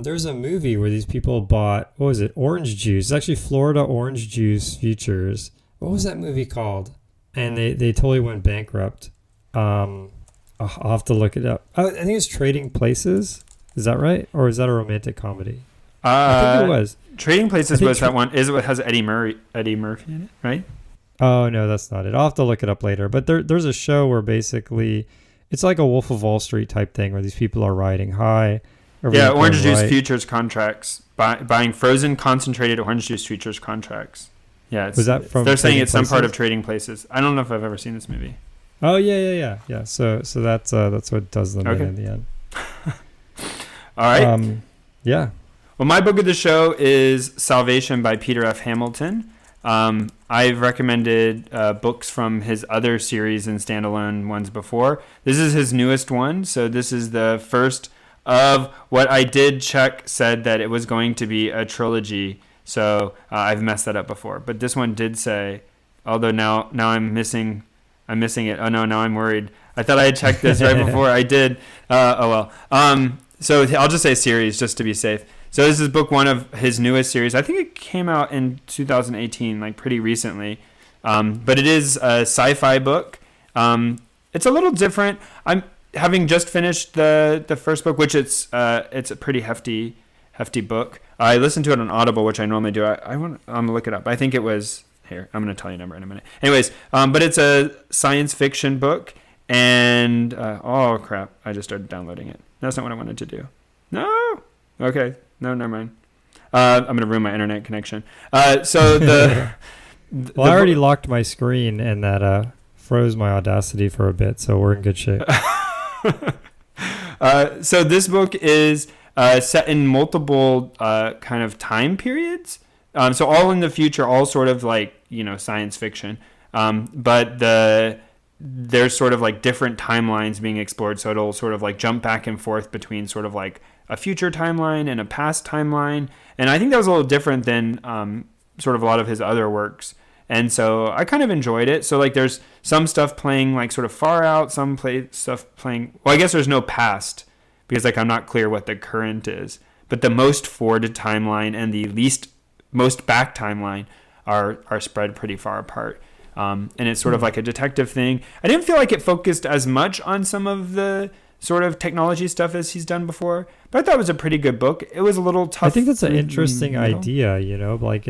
Speaker 2: There's a movie where these people bought, what was it? Orange juice. It's actually Florida orange juice futures. What was that movie called? And they totally went bankrupt. I'll have to look it up. I think it's Trading Places. Is that right? Or is that a romantic comedy? I think it was.
Speaker 1: Trading Places was that one. Is it what has Eddie Murphy in it, right?
Speaker 2: Oh, no, that's not it. I'll have to look it up later. But there's a show where basically it's like a Wolf of Wall Street type thing where these people are riding high.
Speaker 1: Yeah, orange juice futures contracts. Buying frozen concentrated orange juice futures contracts. Yeah,
Speaker 2: was that from?
Speaker 1: They're saying it's some part of Trading Places. I don't know if I've ever seen this movie.
Speaker 2: Oh yeah. So that's what does them in the end.
Speaker 1: All right.
Speaker 2: Yeah.
Speaker 1: Well, my book of the show is Salvation by Peter F. Hamilton. I've recommended books from his other series and standalone ones before. This is his newest one, so this is the first of what I did check said that it was going to be a trilogy. So I've messed that up before, but this one did say, although now I'm missing it. Oh no, now I'm worried. I thought I had checked this right before I did. Oh well. So I'll just say series just to be safe. So this is book one of his newest series. I think it came out in 2018, like pretty recently. But it is a sci-fi book. It's a little different. I'm having just finished the first book, which it's a pretty hefty book. I listened to it on Audible, which I normally do. I'm gonna look it up. I think it was here. I'm gonna tell you a number in a minute. Anyways, but it's a science fiction book, and oh crap! I just started downloading it. That's not what I wanted to do. No. Okay. No, never mind. I'm gonna ruin my internet connection. So
Speaker 2: Well, I already locked my screen, and that froze my Audacity for a bit, so we're in good shape.
Speaker 1: So this book is set in multiple kind of time periods. So all in the future, all sort of like, science fiction. But there's sort of like different timelines being explored. So it'll sort of like jump back and forth between sort of like a future timeline and a past timeline. And I think that was a little different than sort of a lot of his other works. And so I kind of enjoyed it. So like there's some stuff playing like sort of far out, stuff playing, well, I guess there's no past because like I'm not clear what the current is, but the most forward timeline and the most back timeline are spread pretty far apart. And it's sort of like a detective thing. I didn't feel like it focused as much on some of the sort of technology stuff as he's done before, but I thought it was a pretty good book. It was a little tough.
Speaker 2: I think that's an interesting idea, like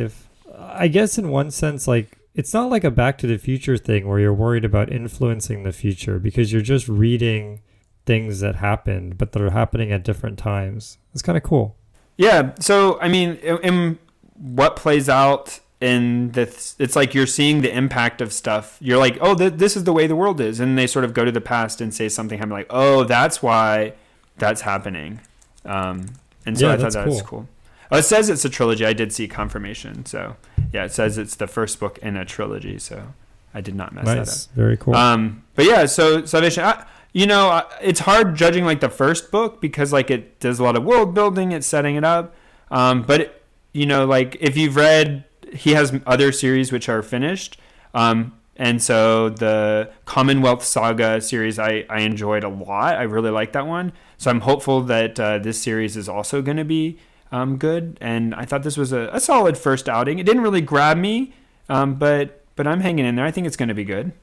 Speaker 2: I guess in one sense, like it's not like a Back to the Future thing where you're worried about influencing the future because you're just reading things that happened, but they're happening at different times. It's kind of cool.
Speaker 1: Yeah. So, I mean, in what plays out in this, it's like you're seeing the impact of stuff. You're like, oh, this is the way the world is. And they sort of go to the past and say something happened like, oh, that's why that's happening. And so I thought that was cool. Oh, it says it's a trilogy. I did see confirmation. So, yeah, it says it's the first book in a trilogy. So I did not mess that up.
Speaker 2: Very cool.
Speaker 1: But yeah, so Salvation, it's hard judging like the first book because like it does a lot of world building. It's setting it up. But, like if you've read, he has other series which are finished. And so the Commonwealth Saga series I enjoyed a lot. I really like that one. So I'm hopeful that this series is also going to be good. And I thought this was a solid first outing. It didn't really grab me, but I'm hanging in there. I think it's going to be good.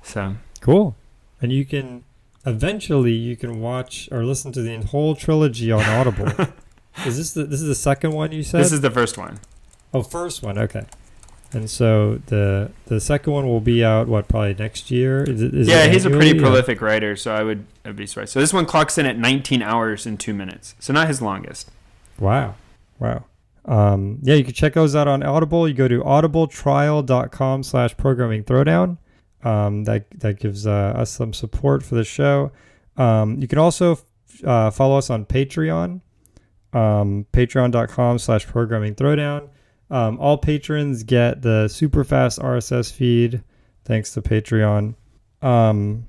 Speaker 1: So
Speaker 2: cool. And you can watch or listen to the whole trilogy on Audible. This is the second one you said?
Speaker 1: This is the first one.
Speaker 2: Oh, first one. Okay. And so the second one will be out, probably next year?
Speaker 1: Yeah, he's a pretty prolific writer, so I'd be surprised. So this one clocks in at 19 hours and 2 minutes. So not his longest.
Speaker 2: Wow. Yeah, you can check those out on Audible. You go to audibletrial.com/programming throwdown. That gives us some support for the show. You can also follow us on Patreon, patreon.com/programming throwdown. All patrons get the super fast RSS feed thanks to Patreon. And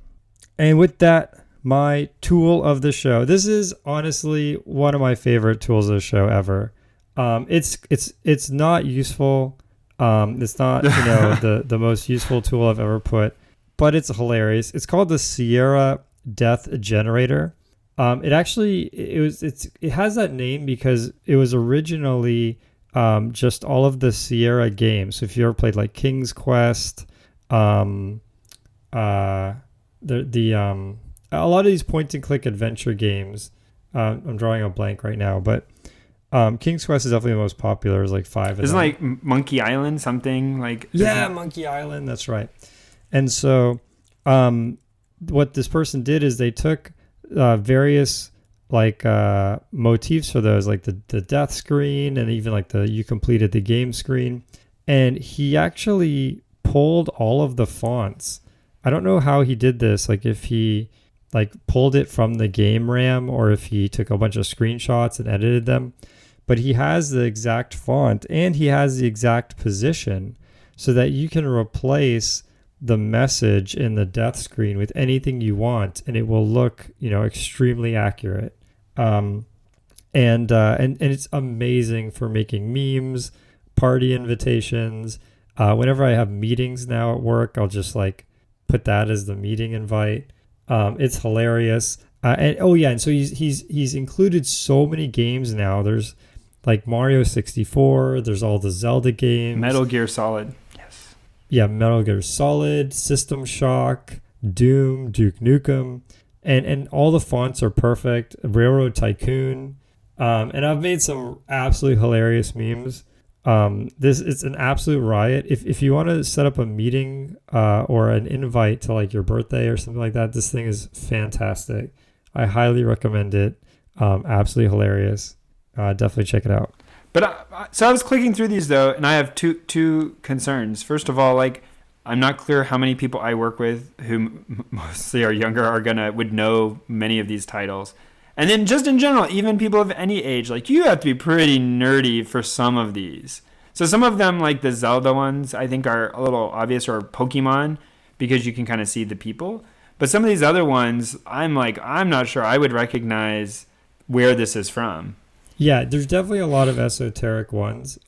Speaker 2: with that, my tool of the show. This is honestly one of my favorite tools of the show ever. It's not useful. It's not the most useful tool I've ever put, but it's hilarious. It's called the Sierra Death Generator. It has that name because it was originally just all of the Sierra games. So if you ever played like King's Quest, a lot of these point and click adventure games, I'm drawing a blank right now, but King's Quest is definitely the most popular. There's like 5 of them.
Speaker 1: Isn't like Monkey Island something like?
Speaker 2: Yeah, Monkey Island. That's right. And so what this person did is they took various like motifs for those, like the death screen and even like the you completed the game screen. And he actually pulled all of the fonts. I don't know how he did this, like if he like pulled it from the game RAM or if he took a bunch of screenshots and edited them, but he has the exact font and he has the exact position so that you can replace the message in the death screen with anything you want and it will look, extremely accurate. And it's amazing for making memes, party invitations. Whenever I have meetings now at work, I'll just like put that as the meeting invite. It's hilarious. And so he's included so many games now. There's like Mario 64. There's all the Zelda games.
Speaker 1: Metal Gear Solid. Yes.
Speaker 2: Yeah, Metal Gear Solid, System Shock, Doom, Duke Nukem, and all the fonts are perfect. Railroad Tycoon. And I've made some absolutely hilarious memes. It's an absolute riot. If you want to set up a meeting or an invite to like your birthday or something like that, this thing is fantastic. I highly recommend it. Absolutely hilarious. Definitely check it out.
Speaker 1: But so I was clicking through these though, and I have two concerns. First of all, like I'm not clear how many people I work with who mostly are younger would know many of these titles. And then just in general, even people of any age, like you have to be pretty nerdy for some of these. So some of them, like the Zelda ones, I think are a little obvious, or Pokemon, because you can kind of see the people. But some of these other ones, I'm not sure I would recognize where this is from.
Speaker 2: Yeah, there's definitely a lot of esoteric ones.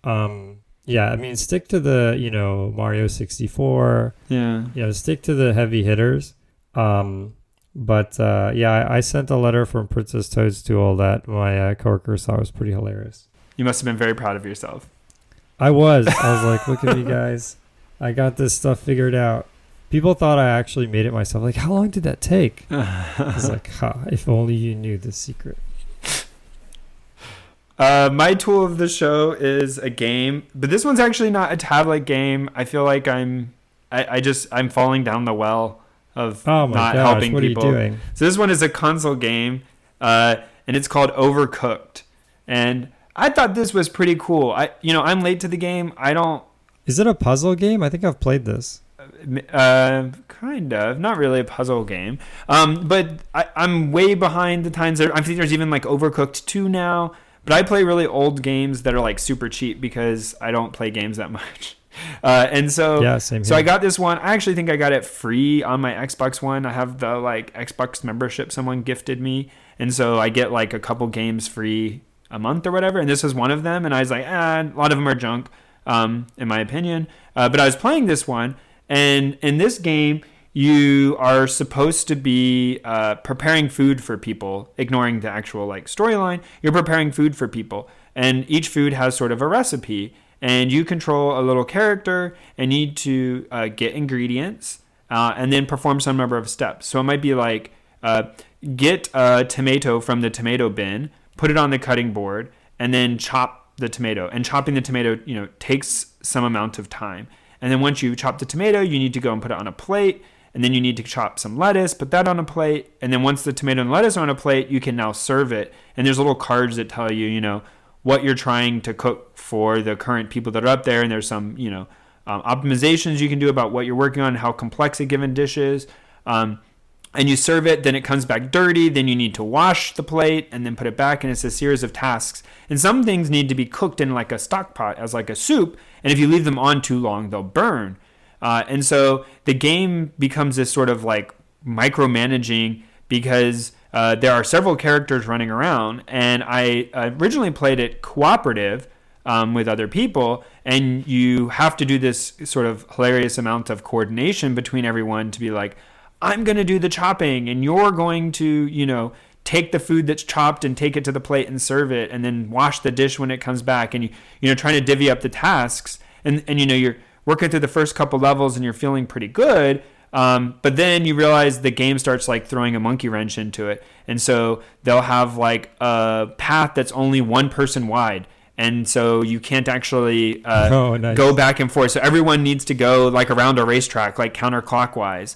Speaker 2: Yeah, I mean, stick to the, Mario 64.
Speaker 1: Yeah.
Speaker 2: Stick to the heavy hitters. But I sent a letter from Princess Toadstool that my coworkers thought was pretty hilarious.
Speaker 1: You must have been very proud of yourself.
Speaker 2: I was like, look at me, guys. I got this stuff figured out. People thought I actually made it myself. Like, how long did that take? I was like, if only you knew the secret.
Speaker 1: My tool of the show is a game, but this one's actually not a tablet game. I feel like I'm falling down the well of not helping people.
Speaker 2: What are you doing?
Speaker 1: So this one is a console game, and it's called Overcooked. And I thought this was pretty cool. I'm late to the game.
Speaker 2: Is it a puzzle game? I think I've played this.
Speaker 1: Kind of, not really a puzzle game. But I'm way behind the times. I think there's even like Overcooked 2 now. But I play really old games that are like super cheap because I don't play games that much. And so,
Speaker 2: yeah, same here.
Speaker 1: So I got this one. I actually think I got it free on my Xbox One. I have the like Xbox membership someone gifted me. And so I get like a couple games free a month or whatever. And this was one of them. And I was like, a lot of them are junk, in my opinion. But I was playing this one. And in this game, you are supposed to be preparing food for people, ignoring the actual like storyline. You're preparing food for people. And each food has sort of a recipe. And you control a little character and need to get ingredients and then perform some number of steps. So it might be like get a tomato from the tomato bin, put it on the cutting board, and then chop the tomato. And chopping the tomato, takes some amount of time. And then once you chop the tomato, you need to go and put it on a plate. And then you need to chop some lettuce, put that on a plate. And then once the tomato and lettuce are on a plate, you can now serve it. And there's little cards that tell you, what you're trying to cook for the current people that are up there. And there's some, optimizations you can do about what you're working on, how complex a given dish is. And you serve it, then it comes back dirty. Then you need to wash the plate and then put it back. And it's a series of tasks. And some things need to be cooked in like a stock pot as like a soup. And if you leave them on too long, they'll burn. And so the game becomes this sort of like micromanaging because there are several characters running around. And I originally played it cooperative with other people. And you have to do this sort of hilarious amount of coordination between everyone to be like, I'm going to do the chopping and you're going to, take the food that's chopped and take it to the plate and serve it and then wash the dish when it comes back. And trying to divvy up the tasks and you're working through the first couple levels and you're feeling pretty good. But then you realize the game starts like throwing a monkey wrench into it. And so they'll have like a path that's only one person wide. And so you can't actually
Speaker 2: nice.
Speaker 1: go back and forth. So everyone needs to go like around a racetrack, like counterclockwise.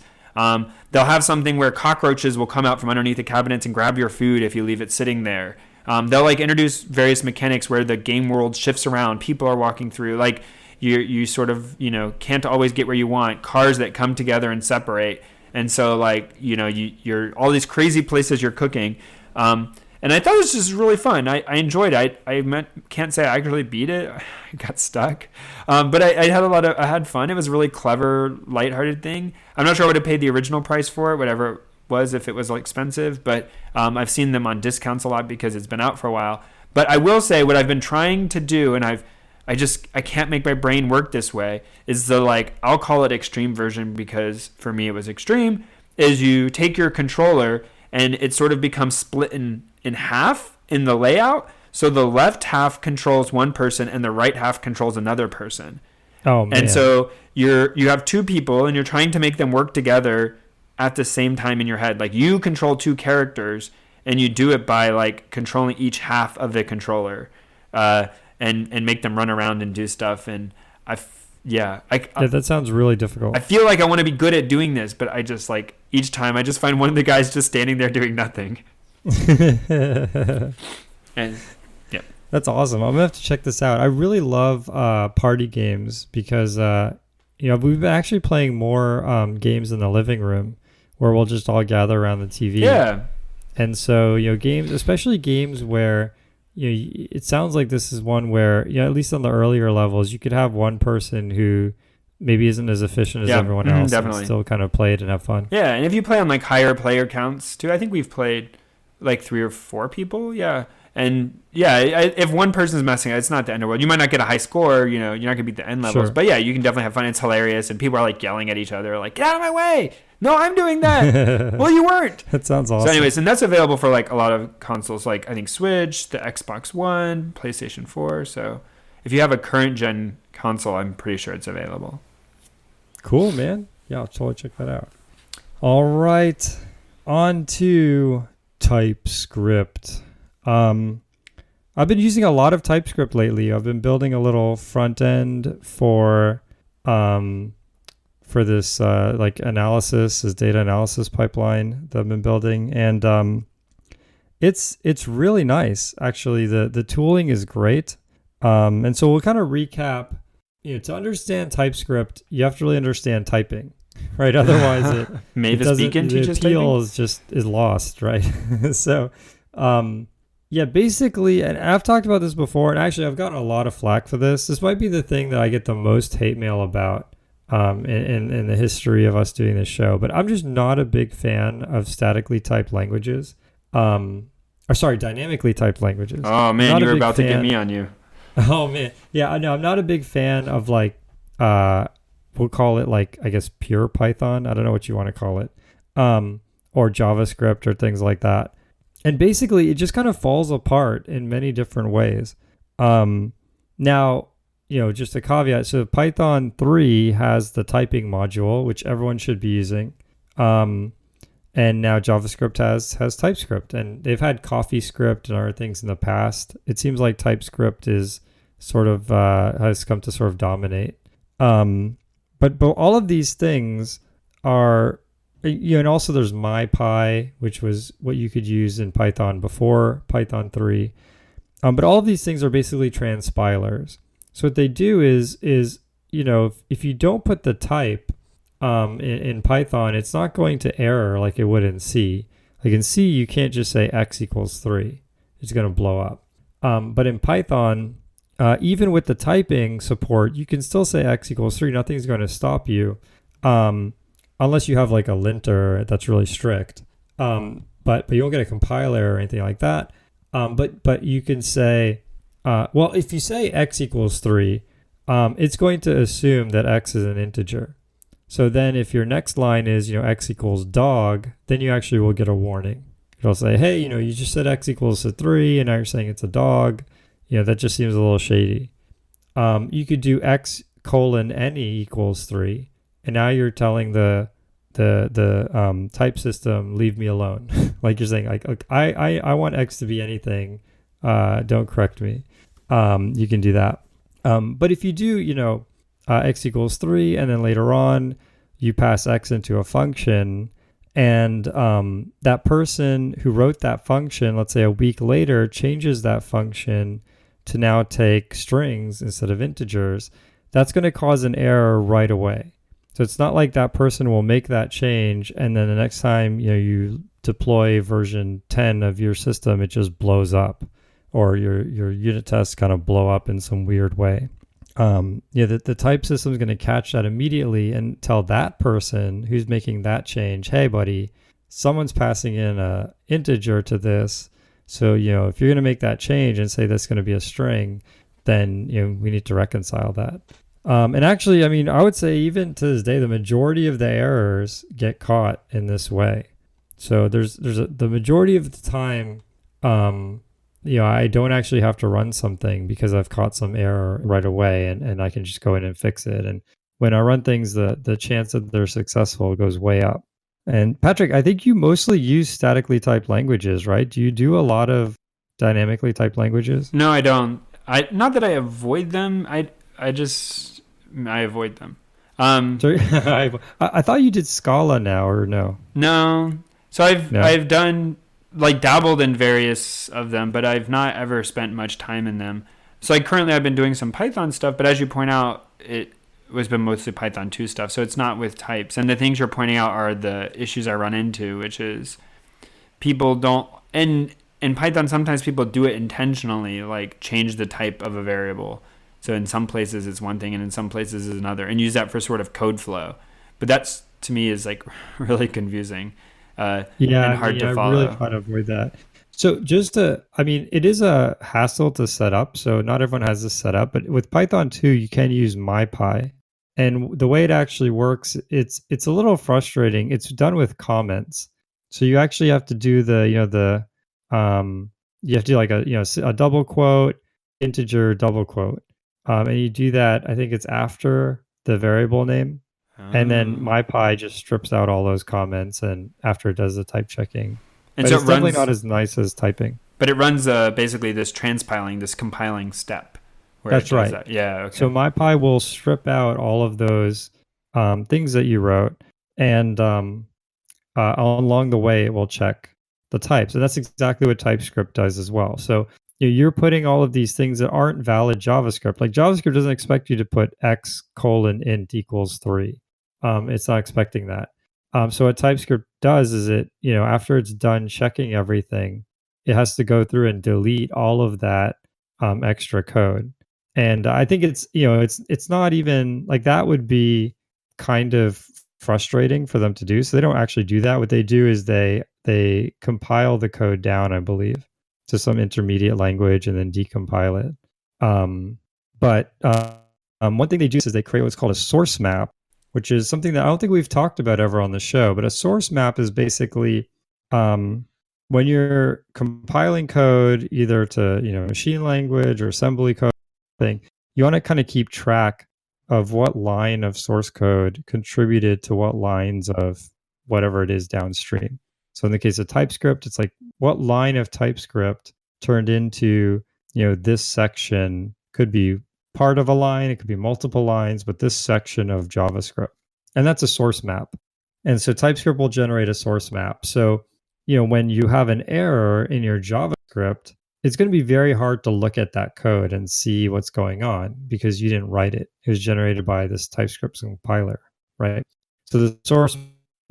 Speaker 1: They'll have something where cockroaches will come out from underneath the cabinets and grab your food if you leave it sitting there. They'll like introduce various mechanics where the game world shifts around. People are walking through like you sort of, can't always get where you want. Cars that come together and separate. And so like, you're all these crazy places you're cooking. And I thought it was just really fun. I enjoyed it. Can't say I actually beat it. I got stuck. But I had fun. It was a really clever, lighthearted thing. I'm not sure I would have paid the original price for it, whatever it was, if it was expensive. But I've seen them on discounts a lot because it's been out for a while. But I will say what I've been trying to do, and I can't make my brain work this way, is the I'll call it extreme version because for me it was extreme, is you take your controller and it sort of becomes split in half in the layout. So the left half controls one person and the right half controls another person.
Speaker 2: Oh, man.
Speaker 1: And so you have two people and you're trying to make them work together at the same time in your head. Like you control two characters and you do it by controlling each half of the controller. And make them run around and do stuff. And
Speaker 2: that sounds really difficult.
Speaker 1: I feel like I want to be good at doing this, but I just each time I just find one of the guys just standing there doing nothing. And
Speaker 2: That's awesome. I'm gonna have to check this out. I really love party games because we've been actually playing more games in the living room where we'll just all gather around the TV.
Speaker 1: Yeah.
Speaker 2: And so games, especially games where it sounds like this is one where at least on the earlier levels you could have one person who maybe isn't as efficient as everyone else,
Speaker 1: definitely.
Speaker 2: and still kind of play it and have fun.
Speaker 1: Yeah, and if you play on like higher player counts too, I think we've played like 3 or 4 people. Yeah. And yeah, if one person's messing up, it's not the end of the world. You might not get a high score, you're not going to beat the end levels.
Speaker 2: Sure.
Speaker 1: But yeah, you can definitely have fun. It's hilarious. And people are like yelling at each other, like, get out of my way. No, I'm doing that. Well, you weren't.
Speaker 2: That sounds awesome.
Speaker 1: So anyways, and that's available for like a lot of consoles, like I think Switch, the Xbox One, PlayStation 4. So if you have a current gen console, I'm pretty sure it's available.
Speaker 2: Cool, man. Yeah, I'll totally check that out. All right. On to TypeScript. I've been using a lot of TypeScript lately. I've been building a little front end for this like analysis, this data analysis pipeline that I've been building, and it's really nice actually. The tooling is great, and so we'll kind of recap. To understand TypeScript, you have to really understand typing, right? Otherwise,
Speaker 1: Mavis Beacon teaches
Speaker 2: the appeal
Speaker 1: typing?
Speaker 2: is lost, right? So, yeah, basically, and I've talked about this before, and actually, I've gotten a lot of flack for this. This might be the thing that I get the most hate mail about in the history of us doing this show. But I'm just not a big fan of statically typed languages. Dynamically typed languages.
Speaker 1: Oh man, you were about to get me on you.
Speaker 2: Oh man, yeah, I know. I'm not a big fan of like, we'll call it like, I guess, pure Python. I don't know what you want to call it, or JavaScript or things like that. And basically, it just kind of falls apart in many different ways. Now, just a caveat. So Python 3 has the typing module, which everyone should be using. And now JavaScript has TypeScript, and they've had CoffeeScript and other things in the past. It seems like TypeScript is sort of has come to sort of dominate. But all of these things are, and also there's MyPy, which was what you could use in Python before Python 3. But all of these things are basically transpilers. So what they do is if you don't put the type in Python, it's not going to error like it would in C. Like in C, you can't just say x equals 3. It's going to blow up. But in Python, even with the typing support, you can still say x equals 3. Nothing's going to stop you, unless you have like a linter that's really strict. But you won't get a compiler or anything like that. But you can say, if you say x equals 3, it's going to assume that x is an integer. So then if your next line is, x equals dog, then you actually will get a warning. It'll say, hey, you just said x equals to 3, and now you're saying it's a dog. That just seems a little shady. You could do x colon any equals 3, and now you're telling the type system, leave me alone. Like you're saying, like I want x to be anything. Don't correct me. You can do that. But if you do, x equals 3, and then later on you pass x into a function, and that person who wrote that function, let's say a week later, changes that function to now take strings instead of integers, that's going to cause an error right away. So it's not like that person will make that change and then the next time you deploy version 10 of your system, it just blows up, or your unit tests kind of blow up in some weird way. The type system is going to catch that immediately and tell that person who's making that change, hey buddy, someone's passing in a integer to this. So, if you're going to make that change and say that's going to be a string, then, we need to reconcile that. And actually, I would say even to this day, the majority of the errors get caught in this way. So the majority of the time, I don't actually have to run something because I've caught some error right away, and I can just go in and fix it. And when I run things, the chance that they're successful goes way up. And Patrick, I think you mostly use statically typed languages, right? Do you do a lot of dynamically typed languages?
Speaker 1: No, I don't. Not that I avoid them. I avoid them.
Speaker 2: Sorry, I thought you did Scala now, or no?
Speaker 1: No. So I've done like dabbled in various of them, but I've not ever spent much time in them. So like currently I've been doing some Python stuff, but as you point out, it was been mostly Python 2 stuff. So it's not with types. And the things you're pointing out are the issues I run into, which is people don't, and in Python sometimes people do it intentionally, like change the type of a variable. So in some places it's one thing and in some places it's another, and use that for sort of code flow. But that's to me is like really confusing
Speaker 2: Yeah,
Speaker 1: and
Speaker 2: I
Speaker 1: hard
Speaker 2: mean,
Speaker 1: to
Speaker 2: I really
Speaker 1: follow.
Speaker 2: try to avoid that. So just to, I mean, it is a hassle to set up. So not everyone has this set up, but with Python 2, you can use MyPy. And the way it actually works, it's a little frustrating. It's done with comments. So you actually have to do you have to do like a double quote, integer double quote. And you do that, I think it's after the variable name. And then
Speaker 1: Oh.
Speaker 2: MyPy just strips out all those comments and after it does the type checking.
Speaker 1: And
Speaker 2: But
Speaker 1: so it
Speaker 2: it's definitely not
Speaker 1: runs,
Speaker 2: as nice as typing.
Speaker 1: but it runs basically this transpiling, this compiling step where it
Speaker 2: That's
Speaker 1: does
Speaker 2: right.
Speaker 1: that. Yeah, okay.
Speaker 2: So MyPy will strip out all of those things that you wrote, and along the way, it will check the types. And that's exactly what TypeScript does as well. So you're putting all of these things that aren't valid JavaScript. Like JavaScript doesn't expect you to put x colon int equals 3. It's not expecting that. So what TypeScript does is after it's done checking everything, it has to go through and delete all of that extra code. And I think it's not even like that would be kind of frustrating for them to do. So they don't actually do that. What they do is they compile the code down, I believe, to some intermediate language and then decompile it. But one thing they do is they create what's called a source map, which is something that I don't think we've talked about ever on the show. But a source map is basically when you're compiling code either to machine language or assembly code thing, you want to kind of keep track of what line of source code contributed to what lines of whatever it is downstream. So in the case of TypeScript, it's like what line of TypeScript turned into, this section could be part of a line, it could be multiple lines, but this section of JavaScript. And that's a source map. And so TypeScript will generate a source map. So, when you have an error in your JavaScript, it's going to be very hard to look at that code and see what's going on because you didn't write it. It was generated by this TypeScript compiler, right? So the source,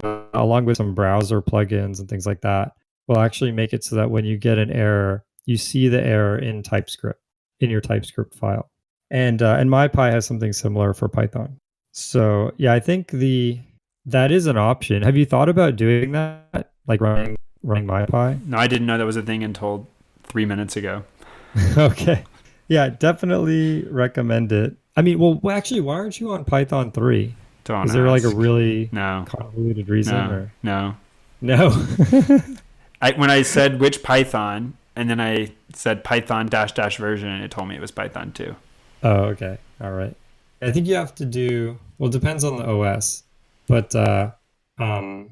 Speaker 2: along with some browser plugins and things like that, will actually make it so that when you get an error, you see the error in TypeScript, in your TypeScript file. And MyPy has something similar for Python. So yeah, I think that is an option. Have you thought about doing that, like running MyPy?
Speaker 1: No, I didn't know that was a thing until 3 minutes ago.
Speaker 2: Okay. Yeah, definitely recommend it. I mean, well, actually, why aren't you on Python 3?
Speaker 1: Don't
Speaker 2: Is there like a
Speaker 1: ask.
Speaker 2: really
Speaker 1: No,
Speaker 2: convoluted reason
Speaker 1: no,
Speaker 2: or
Speaker 1: no.
Speaker 2: no?
Speaker 1: When I said which Python, and then I said Python dash dash version, and it told me it was Python 2.
Speaker 2: Oh, okay. All right. I think you have to do, well, it depends on the OS, but um,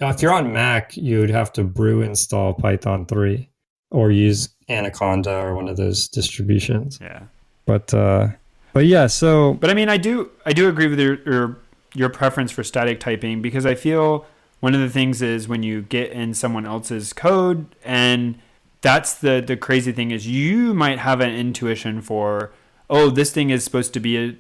Speaker 2: now if you're on Mac, you would have to brew install Python 3 or use Anaconda or one of those distributions.
Speaker 1: Yeah.
Speaker 2: But yeah, so
Speaker 1: But I mean, I do agree with your preference for static typing, because I feel one of the things is when you get in someone else's code, and that's the crazy thing is you might have an intuition for, oh, this thing is supposed to be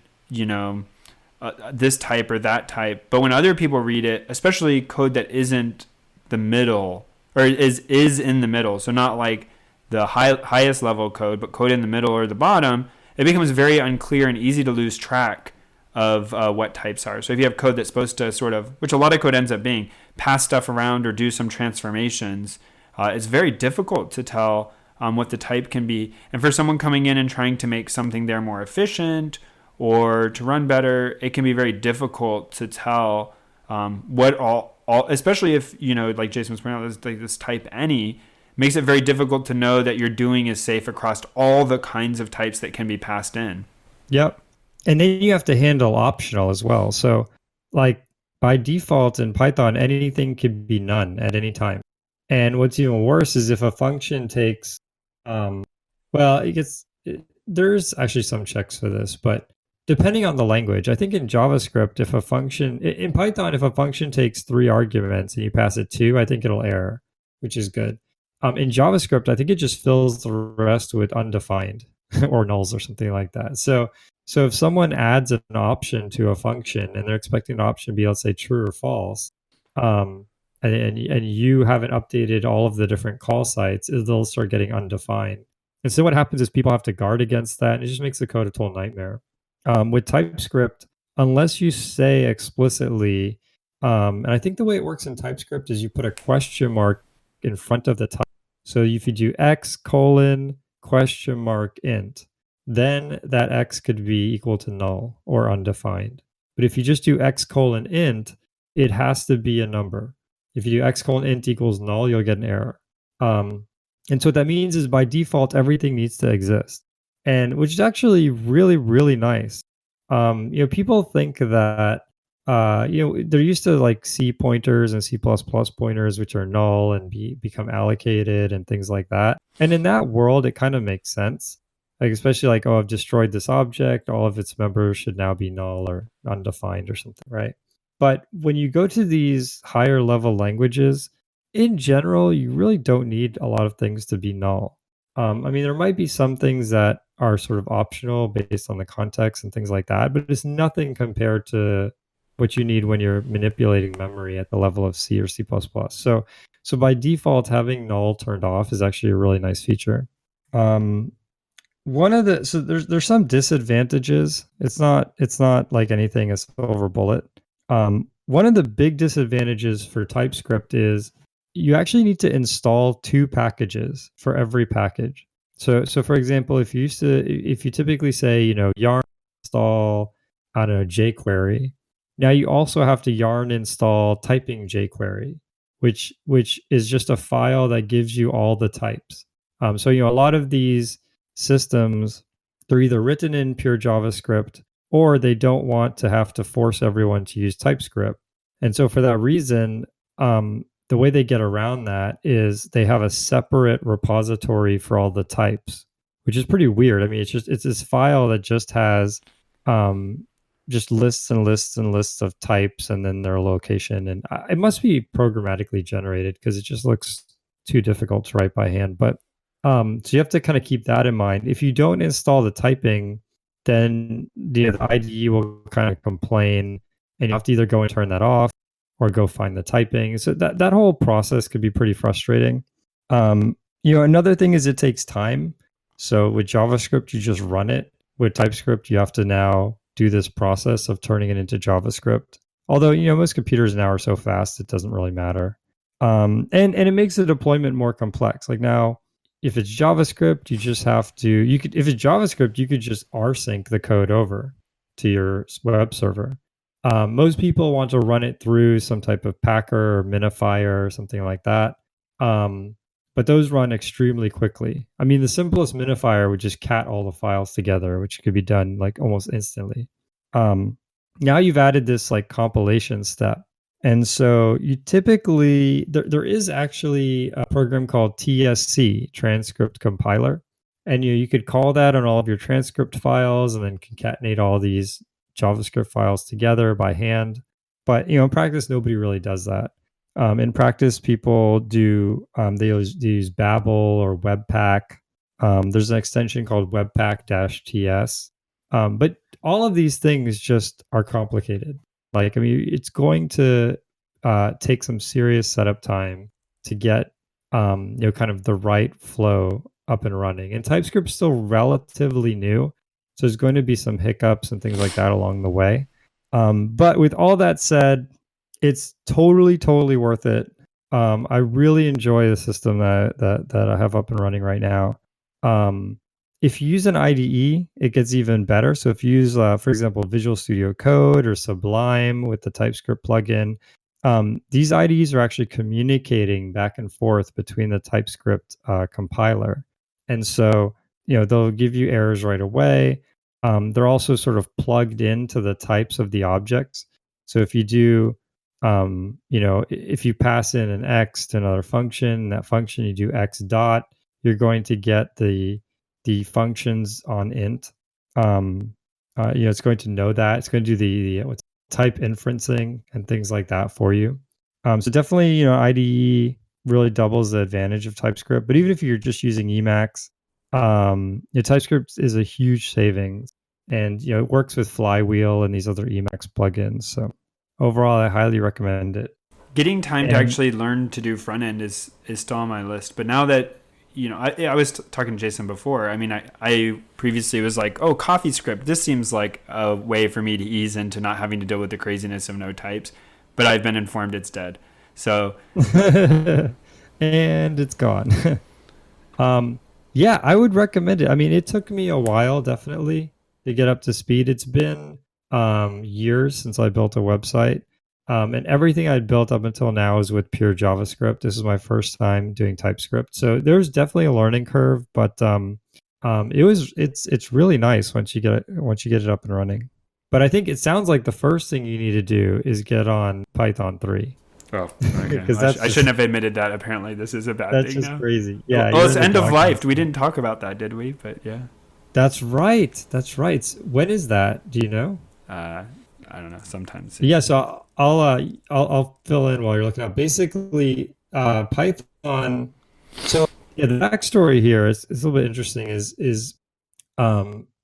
Speaker 1: this type or that type, but when other people read it, especially code that isn't the middle or is in the middle, so not like the highest level code, but code in the middle or the bottom, it becomes very unclear and easy to lose track of what types are. So if you have code that's supposed to sort of, which a lot of code ends up being, pass stuff around or do some transformations, it's very difficult to tell what the type can be. And for someone coming in and trying to make something there more efficient or to run better, it can be very difficult to tell what all, especially if, like Jason was pointing out, like this type any, makes it very difficult to know that you're doing is safe across all the kinds of types that can be passed in.
Speaker 2: yep. And then you have to handle optional as well. So like by default in Python, anything could be none at any time. And what's even worse is if a function takes, there's actually some checks for this, but depending on the language, I think in JavaScript, in Python, if a function takes 3 arguments and you pass it 2, I think it'll error, which is good. In JavaScript, I think it just fills the rest with undefined or nulls or something like that. So if someone adds an option to a function and they're expecting an option to be, let's say, true or false, um, and you haven't updated all of the different call sites, they'll start getting undefined. And so what happens is people have to guard against that, and it just makes the code a total nightmare. With TypeScript, unless you say explicitly, and I think the way it works in TypeScript is you put a question mark in front of the type. So if you do x colon question mark int, then that x could be equal to null or undefined. But if you just do x colon int, it has to be a number. If you do x colon int equals null, you'll get an error. And so what that means is by default, everything needs to exist, and which is actually really, really nice. People think that they're used to like C pointers and C++ pointers, which are null and become allocated and things like that. And in that world, it kind of makes sense. Like, especially like, oh, I've destroyed this object, all of its members should now be null or undefined or something, right? But when you go to these higher level languages, in general, you really don't need a lot of things to be null. I mean, there might be some things that are sort of optional based on the context and things like that, but it's nothing compared to what you need when you're manipulating memory at the level of C or C++. So by default, having null turned off is actually a really nice feature. There's some disadvantages. It's not like anything a silver bullet. One of the big disadvantages for TypeScript is you actually need to install 2 packages for every package. So for example, if you typically say, yarn install, I don't know, jQuery, now you also have to yarn install typing jQuery, which is just a file that gives you all the types. So a lot of these systems, they're either written in pure JavaScript or they don't want to have to force everyone to use TypeScript. And so for that reason, the way they get around that is they have a separate repository for all the types, which is pretty weird. I mean, it's this file that just has just lists and lists and lists of types and then their location. And it must be programmatically generated because it just looks too difficult to write by hand. But so you have to kind of keep that in mind. If you don't install the typing, then the IDE will kind of complain, and you have to either go and turn that off or go find the typing. So that whole process could be pretty frustrating. Another thing is it takes time. So with JavaScript, you just run it. With TypeScript, you have to now do this process of turning it into JavaScript. Although, most computers now are so fast, it doesn't really matter. And it makes the deployment more complex. Like now, if it's JavaScript, if it's JavaScript, you could just rsync the code over to your web server. Most people want to run it through some type of packer or minifier or something like that. But those run extremely quickly. I mean, the simplest minifier would just cat all the files together, which could be done like almost instantly. Now you've added this like compilation step. And so you typically, there is actually a program called TSC, Transcript Compiler. And you could call that on all of your transcript files and then concatenate all these JavaScript files together by hand. But, in practice, nobody really does that. In practice, people they use Babel or Webpack. There's an extension called Webpack-TS. But all of these things just are complicated. Like, I mean, it's going to take some serious setup time to get, kind of the right flow up and running. And TypeScript's still relatively new, so there's going to be some hiccups and things like that along the way. But with all that said, it's totally, totally worth it. I really enjoy the system that I have up and running right now. If you use an IDE, it gets even better. So if you use, for example, Visual Studio Code or Sublime with the TypeScript plugin, these IDEs are actually communicating back and forth between the TypeScript compiler. And so, they'll give you errors right away. They're also sort of plugged into the types of the objects. So if you do, if you pass in an X to another function, that function you do X dot, you're going to get the functions on int. It's going to know that. It's going to do the type inferencing and things like that for you. So definitely, IDE really doubles the advantage of TypeScript. But even if you're just using Emacs, TypeScript is a huge savings, and it works with Flywheel and these other Emacs plugins. So overall, I highly recommend it.
Speaker 1: Getting time to
Speaker 2: And
Speaker 1: actually learn to do front end is still on my list. But now that I was talking to Jason before. I mean, I previously was like, oh, CoffeeScript. This seems like a way for me to ease into not having to deal with the craziness of no types. But I've been informed it's dead. So
Speaker 2: and it's gone. Yeah, I would recommend it. I mean, it took me a while, definitely, to get up to speed. It's been years since I built a website. And everything I'd built up until now is with pure JavaScript. This is my first time doing TypeScript. So there's definitely a learning curve, but it's really nice once you get it up and running. But I think it sounds like the first thing you need to do is get on Python 3.
Speaker 1: Oh, okay.
Speaker 2: Because
Speaker 1: I shouldn't have admitted that. Apparently, this is a bad
Speaker 2: that's
Speaker 1: thing
Speaker 2: just
Speaker 1: now.
Speaker 2: crazy. Yeah.
Speaker 1: Well, it's
Speaker 2: you're in
Speaker 1: end
Speaker 2: the
Speaker 1: of life.
Speaker 2: document.
Speaker 1: We didn't talk about that, did we? But yeah.
Speaker 2: That's right. That's right. When is that? Do you know?
Speaker 1: I don't know. Sometimes.
Speaker 2: Yeah. So I'll fill in while you're looking up. Basically, Python. So yeah, the backstory here is a little bit interesting.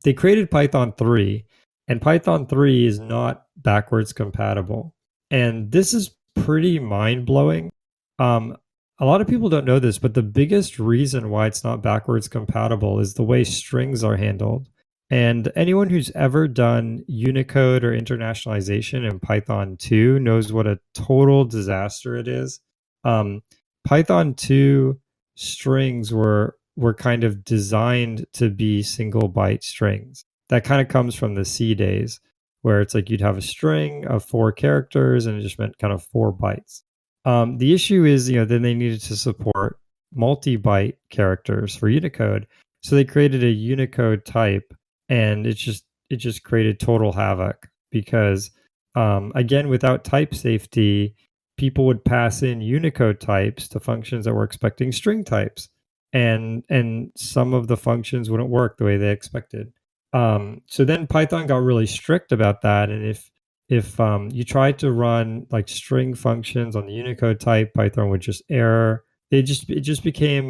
Speaker 2: They created Python 3, and Python 3 is not backwards compatible, and this is pretty mind blowing. Um, a lot of people don't know this, but the biggest reason why it's not backwards compatible is the way strings are handled. And anyone who's ever done Unicode or internationalization in Python 2 knows what a total disaster it is. Um, Python 2 strings were kind of designed to be single byte strings. That kind of comes from the C days, where it's like you'd have a string of 4 characters and it just meant kind of 4 bytes. The issue is, then they needed to support multi-byte characters for Unicode, so they created a Unicode type, and it just created total havoc because, again, without type safety, people would pass in Unicode types to functions that were expecting string types, and some of the functions wouldn't work the way they expected. So then Python got really strict about that, and if you tried to run like string functions on the Unicode type, Python would just error. It just became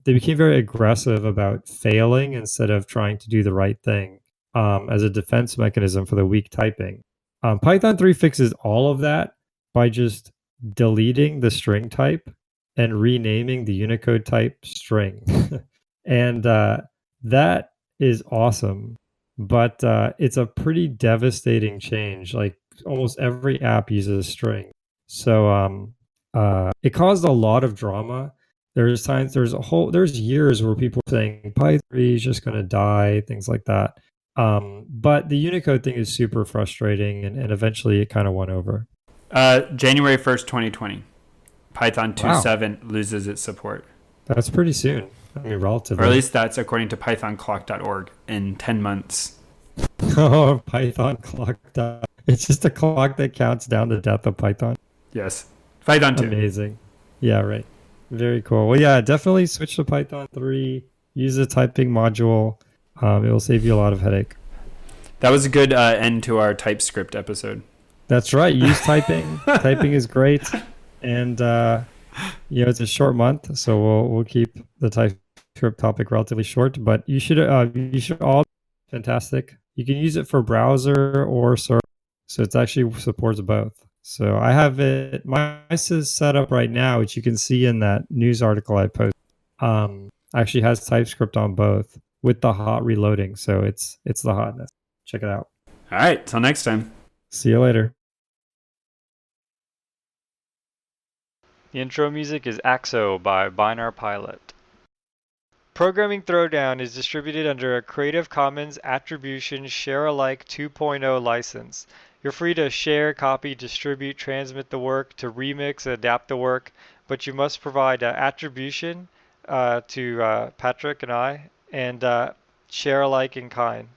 Speaker 2: they became very aggressive about failing instead of trying to do the right thing, as a defense mechanism for the weak typing. Python 3 fixes all of that by just deleting the string type and renaming the Unicode type string, and that is awesome. But it's a pretty devastating change. Like almost every app uses a string. So it caused a lot of drama. There's years where people are saying Python 3 is just going to die, things like that. But the Unicode thing is super frustrating, and eventually it kind of won over.
Speaker 1: January 1st, 2020. Python
Speaker 2: Wow,
Speaker 1: 2.7 loses its support.
Speaker 2: that's pretty soon. I mean,
Speaker 1: Or at
Speaker 2: relatively.
Speaker 1: least that's according to pythonclock.org in 10 months.
Speaker 2: Oh, Python clock. It's just a clock that counts down the death of Python.
Speaker 1: Yes. Python 2.
Speaker 2: Amazing. Yeah, right. Very cool. Well, yeah, definitely switch to Python 3. Use the typing module. It will save you a lot of headache.
Speaker 1: That was a good end to our TypeScript episode.
Speaker 2: That's right. Use typing. Typing is great, and it's a short month, so we'll keep the TypeScript topic relatively short. But you should all fantastic. You can use it for browser or server, so it actually supports both. So I have it. My is set up right now, which you can see in that news article I posted. Actually has TypeScript on both with the hot reloading, so it's the hotness. Check it out.
Speaker 1: All right. Till next time.
Speaker 2: See you later.
Speaker 3: The intro music is AXO by Binar Pilot. Programming Throwdown is distributed under a Creative Commons Attribution Share Alike 2.0 license. You're free to share, copy, distribute, transmit the work, to remix, adapt the work, but you must provide attribution to Patrick and I, and share alike in kind.